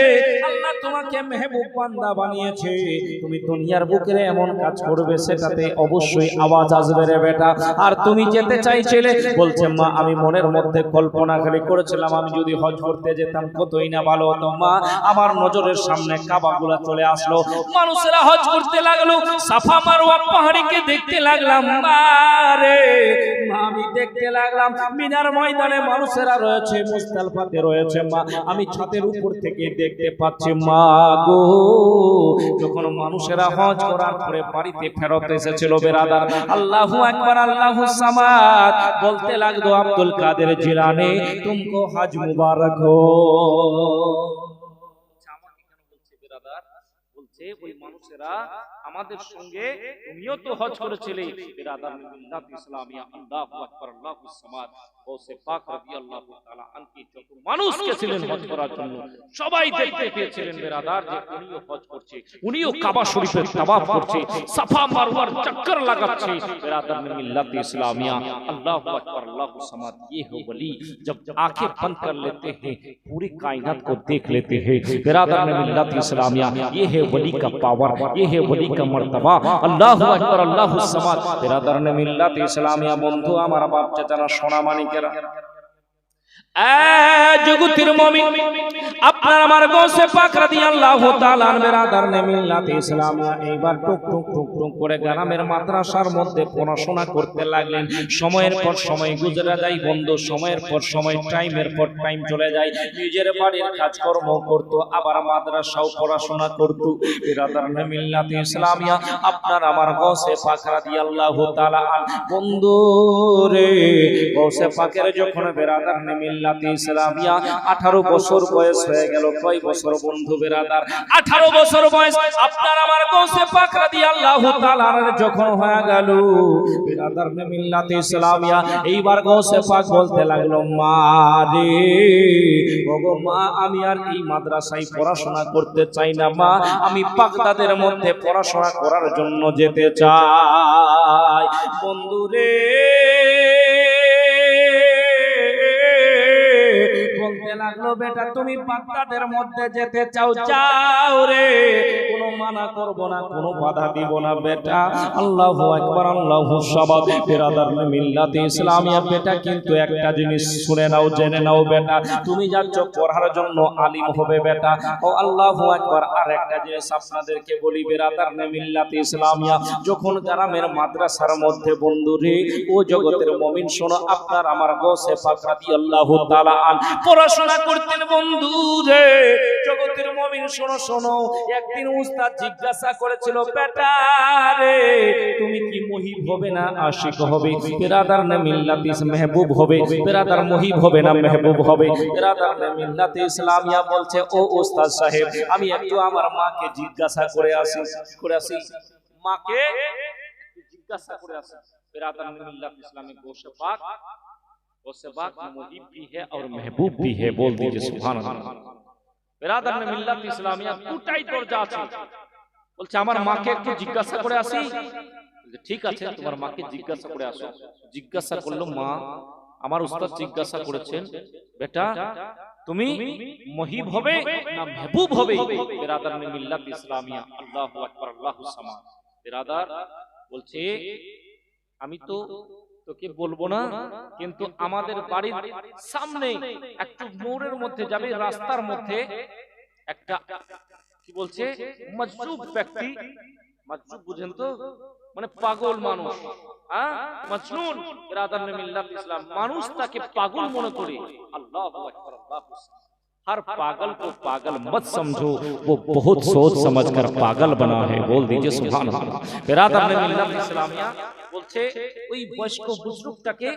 আল্লাহ তোমাকে মেহবুব বান্দা বানিয়েছে। তুমি দুনিয়ার বুকে এমন কাজ করবে সেটাতে অবশ্যই আওয়াজ আসবে রে বেটা। আর তুমি যেতে চাইছিলে, বলছে মা আমি মনের মধ্যে কল্পনা খালি করেছিলাম আমি যদি হজ করতে যেতাম কতই না ভালো হতো। মা আমার নজরের সামনে কাবাগুলা চলে আসলো, মানুষেরা হজ করতে লাগলো, সাফা মারওয়া পাহাড়িকে দেখতে লাগলাম। মা রে, মা আমি দেখতে লাগলাম মিনার ময়দানে মানুষেরা রয়েছে, মুজদালিফাতে রয়েছে। মা আমি ছাদের উপর থেকে দেখতে পাচ্ছি। মা গো, যখন মানুষেরা হজ করার পরে বাড়িতে ফেরত এসেছিল বেরাদার, আল্লাহু আকবার, আল্লাহুস সামাদ বলতে লাগলো আব্দুল কাদের জিলানী তুমকো হজ মুবারক হো। বলছে ওই মানুষেরা আমাদের সঙ্গে তুমিও তো হজ করেছিলে। বিরাদার মিল্লাত ইসলামিয়া আল্লাহু আকবার, আল্লাহুস সামাদ। গৌসে পাক রাদিয়াল্লাহু তাআলা আনকি যত মানুষ গেছিলেন হজ করার জন্য সবাই দেখতে পেয়েছিলেন বেরাদার যে উনিও হজ করছে, উনিও কাবা শরীফের তাওয়াফ করছে, সাফা মারওয়ার চক্কর লাগাচ্ছে। বিরাদার মিল্লাত ইসলামিয়া আল্লাহু আকবার, আল্লাহুস সামাদ। ये है वली जब आंखें बंद कर लेते हैं पूरी कायनात को देख लेते हैं। बिरादर मिल्लत इस्लामिया ये है वली का पावर, ये है वली का मर्तबा। अल्लाहु अकबर, अल्लाहुस समाद। बिरादर मिल्लत इस्लामिया बंधु আমার বাপ চাচারা সোনা মানিকেরা, জগতের মুমিন আপনার আমার গৌসে পাক রাদিয়াল্লাহু তাআলা বিরাদার মিল্লাত ইসলামিয়া এইবার টুক টুক টুক টুক করে গ্রামের মাদ্রাসার মধ্যে পড়াশোনা করতে লাগলেন। সময়ের পর সময় গুজরে যায় বন্ধু, সময়ের পর সময় টাইমের পর টাইম চলে যায়। নিজের বাড়ির কাজকর্ম করত, আবার মাদ্রাসাও পড়াশোনা করত। বিরাদার মিল্লাত ইসলামিয়া আপনার আমার গৌসে পাক রাদিয়াল্লাহু তাআলা বন্ধু রে, গৌসে পাকের যখন বিরাদার মিল্লাত ইসলামিয়া 18 বছর বয়স হয়ে গেল। কয় বছর বন্ধু বেরাদার? 18 বছর বয়স আপনার আমার গৌসে পাক রাদিয়াল্লাহু তাআলা যখন হয়ে গেল বেরাদার মিল্লাত ইসলামিয়া, এইবার গৌসে পাক বলতে লাগলো মা রে, ওগো মা আমি আর এই মাদ্রাসায় পড়াশোনা করতে চাই না মা, আমি বাগদাদের মধ্যে পড়াশোনা করার জন্য যেতে চাই। বন্ধু রে বলতে লাগলো বেটা তুমি বাগদাদের মধ্যে যেতে চাও, যাও রে, কোনো মানা করব না, কোনো বাধা দিব না বেটা। আল্লাহু আকবার, আল্লাহুস সামাদ। বিরাদার মিল্লাত ইসলামিয়া বেটা কিন্তু একটা জিনিস শুনে নাও, জেনে নাও বেটা, তুমি যাচ্ছ পড়ার জন্য, আলিম হবে বেটা। ও আল্লাহু আকবার। আর একটা জিনিস আপনাদেরকে বলি বিরাদার মিল্লাত ইসলামিয়া, যখন গ্রামের মাদ্রাসার মধ্যে বন্ধু রে ও জগতের মুমিন শোনো, আপনার আমার গৌসে পাক রাদিয়াল্লাহু তাআলা পড়াশোনা করতেন বন্ধু রে, জগতের মুমিন শোনো শোনো। একদিন উস্তাদ জিজ্ঞাসা করেছিল বেটা রে তুমি কি মুহিব হবে না আশিক হবে? বিরাদার মিল্লাত মেহবুব হবে, বিরাদার মুহিব হবে না মেহবুব হবে? বিরাদার মিল্লাত ইসলামিয়া বলছে ও উস্তাদ সাহেব আমি একটু আমার মাকে জিজ্ঞাসা করে আসি, মাকে জিজ্ঞাসা করে আসি। বিরাদার মিল্লাত ইসলামী গৌসে পাক उससे बात मुहिब भी है और महबूब भी है। बोल दीजिए सुभान अल्लाह। बिरादर ने मिल्लत इस्लामिया দুটাই দরজা আছে। বলছে আমার মাকে একটু জিজ্ঞাসা করে আসি। ঠিক আছে, তোমার মাকে জিজ্ঞাসা করে আসো। জিজ্ঞাসা করলো, মা আমার উস্তাদ জিজ্ঞাসা করেছেন, বেটা তুমি মুহিব হবে না মেহবুব হবে? বিরাদর ने मिल्लत इस्लामिया আল্লাহু আকবার আল্লাহু সামাদ। বিরাদর বলছে, আমি তো তোকে বলবো না, কিন্তু আমাদের বাড়ির সামনে একটু মোড়ের মধ্যে যাবে, রাস্তার মধ্যে একটা কি বলছে মজজুব ব্যক্তি, মজজুব বুঝেন তো, মানে পাগল মানুষ, মজনুন। বিরাদর ने मिल्लत इस्लाम মানুষ তাকে पागल মনে করে। আল্লাহু আকবার আল্লাহু সামাদ। हर पागल को पागल मत समझो, वो बहुत सोच समझकर पागल बना है। बोल दीजिए सुभान अल्लाह। बिरादर ने मिल्लत इस्लामिया বলছে ওই বয়স্ক বুজুর্গটাকে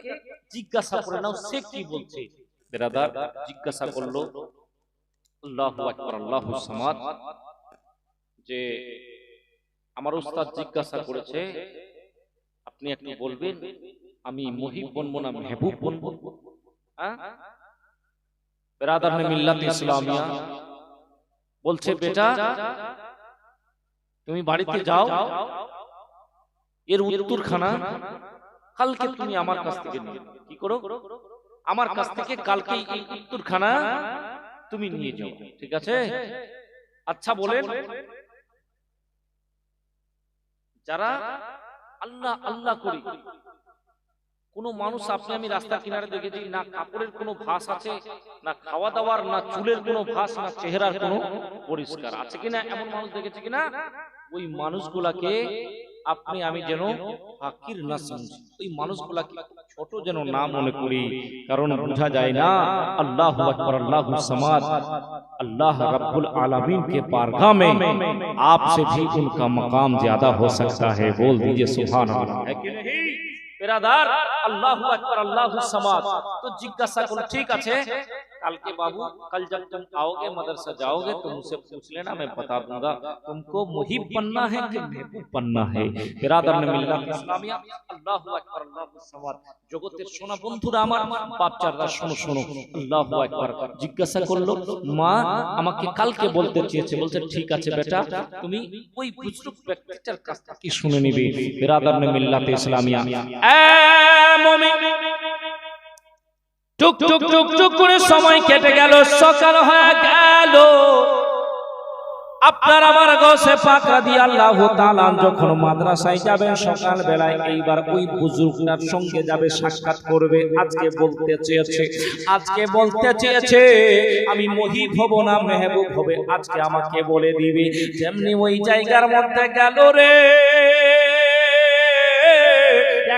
জিজ্ঞাসা করে নাও সে কি বলছে। বিরাদর জিজ্ঞাসা করলো, আল্লাহু আকবার আল্লাহু সামাদ, যে আমার উস্তাদ জিজ্ঞাসা করেছে আপনি একটু বলবেন আমি মুহিব বনবো না মেহবুব বনবো? बिरादर ने मिल्लत इस्लामिया বলছে, বেটা তুমি বাড়িতে যাও, এর উত্তরখানা কালকে তুমি আমার কাছ থেকে নিয়ে কি করো, আমার কাছ থেকে কালকে এই উত্তরখানা তুমি নিয়ে যাও, ঠিক আছে? আচ্ছা বলেন, যারা আল্লাহ আল্লাহ করি, কোন মানুষ আপনি আমি রাস্তার কিনারে দেখেছি না কাপড়ের কোনো ভাস আছে, না খাওয়া দাওয়ার, না চুলের কোনো ভাস, না চেহারার কোনো পরিষ্কার আছে কিনা, এমন মানুষ দেখেছি কিনা? ওই মানুষগুলাকে আপনি আমি যেন ফাকির না সমঝি, ওই মানুষগুলাকে ছোট যেন না মনে করি, কারণ বোঝা যায় না আল্লাহু আকবার আল্লাহু সামাদ, अल्लाह रब्बुल आलमीन के बारगाह में आपसे भी उनका मकाम ज्यादा हो सकता है। बोल दीजिए सुभान अल्लाह, है कि नहीं? बिरादर अल्लाहु अकबर अल्लाहु समाद। तो जिज्ञासा करो, ठीक আছে कल के बाबू, कल जब तुम आओगे मदरसा जाओगे तो मुझसे पूछ लेना, मैं बता दूंगा तुमको मुहिब बनना है कि महबूब बनना है। बिरादर ने मिल्लत इस्लामिया अल्लाहु अकबर अल्लाहु समाद। জগতের সোনা বন্ধুরা আমার, বাচ্চারা শোনো শোনো, আল্লাহু আকবার। জিজ্ঞাসা করলো, মা আমাকে কালকে বলতে চেয়েছে, বলছে ঠিক আছে বেটা তুমি ওই বুজুর্গ ব্যক্তিটার কাছ থেকে শুনে নিবে। বিরাদর ने मिल्लत इस्लामिया এ মুমিন, টুক টুক টুক টুক করে সময় কেটে গেল, সকাল হয়ে গেল। আপনার আমার গৌসে পাক রাদিয়াল্লাহু তাআলা যখন মাদ্রাসায় যাবেন সকাল বেলায়, এইবার ওই বুজুর্গটার সঙ্গে যাবে, সাক্ষাৎ করবে। আজকে বলতে চেয়েছে আমি মুহিব হব না মেহবুব হবে, আজকে আমাকে বলে দিবে। যেমনি ওই জায়গার মধ্যে গেল রে,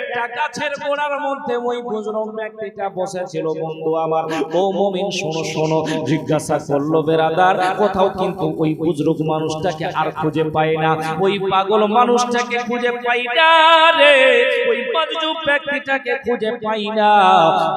একটা গাছের গোড়ার মধ্যে ওই বুজুর্গ ব্যক্তিটা বসেছিল। বন্ধু আমার, ও মুমিন শোনো শোনো, জিজ্ঞাসা করলো বেরাদার, কোথাও কিন্তু ওই বুজুর্গ মানুষটাকে আর খুঁজে পাই না, ওই পাগল মানুষটাকে খুঁজে পাই না রে, ওই মজজুব ব্যক্তিটাকে খুঁজে পাই না।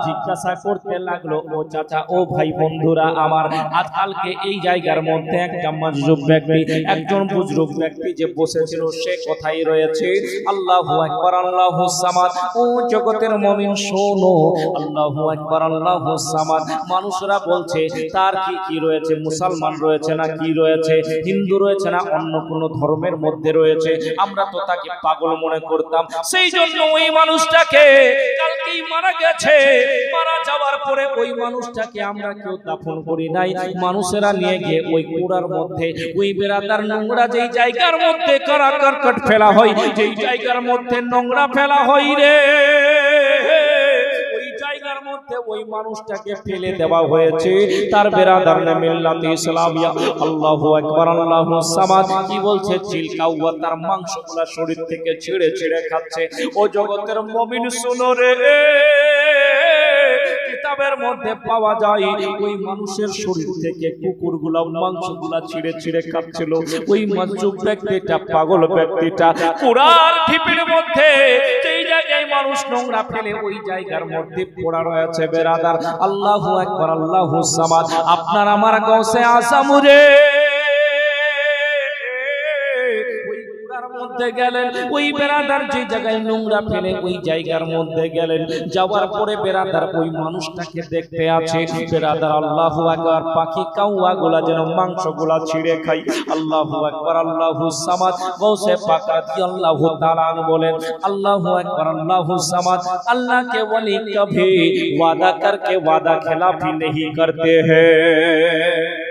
জিজ্ঞাসা করতে লাগলো, ও চাচা, ও ভাই বন্ধুরা আমার, আজকালকে এই জায়গার মধ্যে একটা মজজুব ব্যক্তি, একজন বুজুর্গ ব্যক্তি যে বসেছিল সে কোথায় রয়েছে? আল্লাহু আকবার আল্লাহু সামাদ। ও জগতের মুমিন শোনো, আল্লাহু আকবার আল্লাহু সামাদ। মানুষরা বলছে তার কি কি রয়েছে, মুসলমান রয়েছে না কি রয়েছে, হিন্দু রয়েছে না অন্য কোন ধর্মের মধ্যে রয়েছে, আমরা তো তাকে পাগল মনে করতাম। সেই জন্য ওই মানুষটাকে কালকেই মারা গেছে, মারা যাওয়ার পরে ওই মানুষটাকে আমরা কেউ দাফন করি নাই, মানুষেরা নিয়ে গিয়ে ওই কুড়ার মধ্যে, ওই বেরাদার নোংরা যেই জায়গার মধ্যে কারাকারকট ফেলা হয়, যেই জায়গার মধ্যে নোংরা ফেলা হয় রে, ওই জায়গার মধ্যে ওই মানুষটাকে ফেলে দেওয়া হয়েছে। তার বেরাদার ने मिल्लत इस्लामिया আল্লাহু আকবার আল্লাহু সামাদ কি বলছে? চিলকাওয়া তার মাংসগুলা শরীর থেকে ছিঁড়ে ছিঁড়ে খাচ্ছে। ও জগতের মুমিন শোনো রে, কিতাবের মধ্যে পাওয়া যায় ওই মানুষের শরীর থেকে কুকুরগুলা মাংসগুলা ছিঁড়ে ছিঁড়ে খাচ্ছিল। ওই মজজুব ব্যক্তিটা, পাগল ব্যক্তিটা কুড়ার ঢিপির মধ্যে যেই জায়গায় মানুষ নোংরা ফেলে ওই জায়গার মধ্যে পড়া রয়েছে। বেরাদার আল্লাহু আকবার আল্লাহু সামাদ। আপনার আমার গৌসে আজম রে মধ্যে গেলেন। ওই বেরাদার যে জায়গায় নোংরা ফেলে ওই জায়গার মধ্যে গেলেন। যাওয়ার পরে বেরাদার ওই মানুষটাকে দেখতে আছে। বেরাদার আল্লাহু আকবার, পাখি কাউয়া গুলা যেন মাংস গুলা ছিঁড়ে খাই। আল্লাহু আকবার, আল্লাহু সামাদ। গৌসে পাক রাদিয়াল্লাহু তাআলা বলেন, আল্লাহু আকবার, আল্লাহু সামাদ। अल्लाह के वली कभी वादा करके वादा खिलाफी नहीं करते हैं।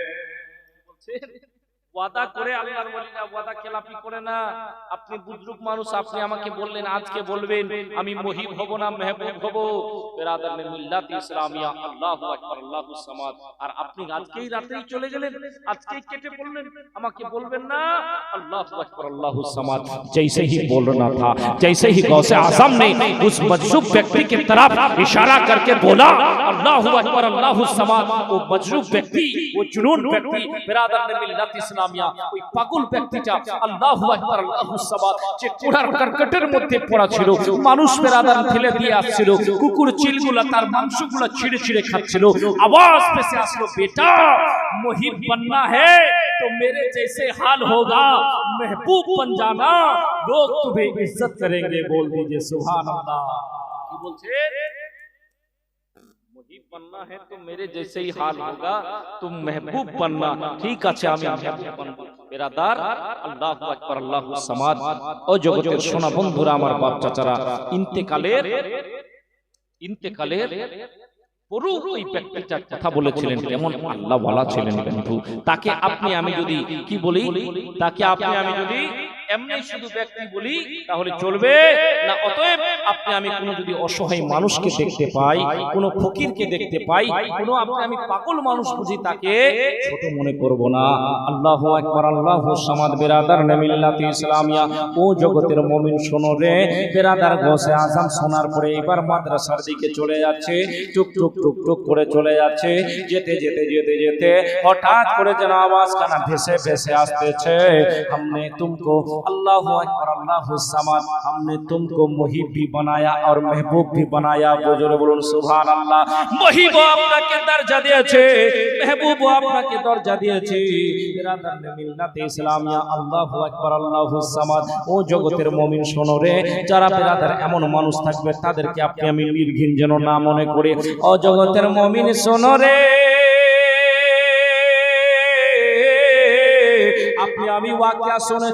ওয়াদা করে আল্লাহর ওয়ালিরা ওয়াদা খেলাফি করে না। আপনি বুজুর্গ মানুষ, আপনি আমাকে বললেন আজকে বলবেন আমি মহিব হব না মেহবুব হব, বেরাদার মিল্লাত ইসলামিয়া, আল্লাহু আকবার, আল্লাহু সামাদ। আর আপনি আজকেই রাতেই চলে গেলেন, আজকেই কেটে পড়লেন, আমাকে বলবেন না আল্লাহু আকবার, আল্লাহু সামাদ। जैसे ही बोलना था, जैसे ही गौसे आजम ने उस मजरूब व्यक्ति की तरफ इशारा करके बोला अल्लाहु अकबर, अल्लाहु समाद, वो मजरूब व्यक्ति, वो जुनून व्यक्ति, बेरादर मिल्लत ইসলামিয়া, ওই পাগল ব্যক্তিটা আল্লাহু আকবার, আল্লাহু সামাদ, যে কুড়ার কারকাটের মধ্যে পড়া ছিল, মানুষ বেরাদার ফেলে দিয়ে আসছিল, কুকুর চিলগুলা তার মাংসগুলা ছিঁড়ে ছিঁড়ে খাচ্ছিল। आवाज पे से আসলো, बेटा मुहिब बनना है तो मेरे जैसे हाल होगा, महबूब बन जाना, लोग तुम्हें इज्जत करेंगे। बोल दीजिए सुभान अल्लाह। কি বলছে? मुहिब बनना है तो मेरे जैसे ही हाल होगा, तुम महबूब बनना। ठीक আছে, আমি महबूब बनব। বেরাদার আল্লাহু আকবার, আল্লাহু সামাদ। ও জগতের সোনা বন্ধুরা, আমার বাপ চাচারা, ইন্তেকালের পুরো ওই ব্যক্তিটার কথা বলেছিলেন, কেমন আল্লাহ ওয়ালা ছিলেন বন্ধু। তাকে আপনি আমি যদি কি বলি, তাকে আপনি আমি যদি এমনি শুধু ব্যক্তি বলি তাহলে চলবে না। অতএব আপনি আমি কোনো যদি অসহায় মানুষকে দেখতে পাই, কোনো ফকিরকে দেখতে পাই, কোনো আপনি আমি পাগল মানুষ বুঝি, তাকে ছোট মনে করব না। আল্লাহু আকবার, আল্লাহু সামাদ। বেরাদার মিল্লাত ইসলামিয়া, ও জগতের মুমিন শোনো রে। বেরাদার গৌসে আজম শোনার পরে এবার মাদ্রাসার দিকে চলে যাচ্ছে, টুক টুক টুক টুক করে চলে যাচ্ছে। যেতে যেতে যেতে যেতে হঠাৎ করে যেন আওয়াজ কানা ভেসে ভেসে আসতেছে, हमने तुमको अल्लाहु अकबर, अल्लाहु समाद, हमने तुमको मुहिब भी बनाया और महबूब भी बनाया। বুজুর্গ বলুন সুবহান আল্লাহ। মুহিব আপনাকে দরজা দিয়েছে, महबूब আপনাকে দরজা দিয়েছে। বেরাদার মিল্লাত ইসলামিয়া, আল্লাহু আকবার, আল্লাহু সামাদ। ও জগতের মুমিন শোনো রে, যারা বেরাদার এমন মানুষ থাকবে তাদেরকে আপনি আমি নির্ঘিন যেন না মনে করে। ও জগতের মুমিন শোনো রে, আপনি আমি ওয়াকিয়া শুনে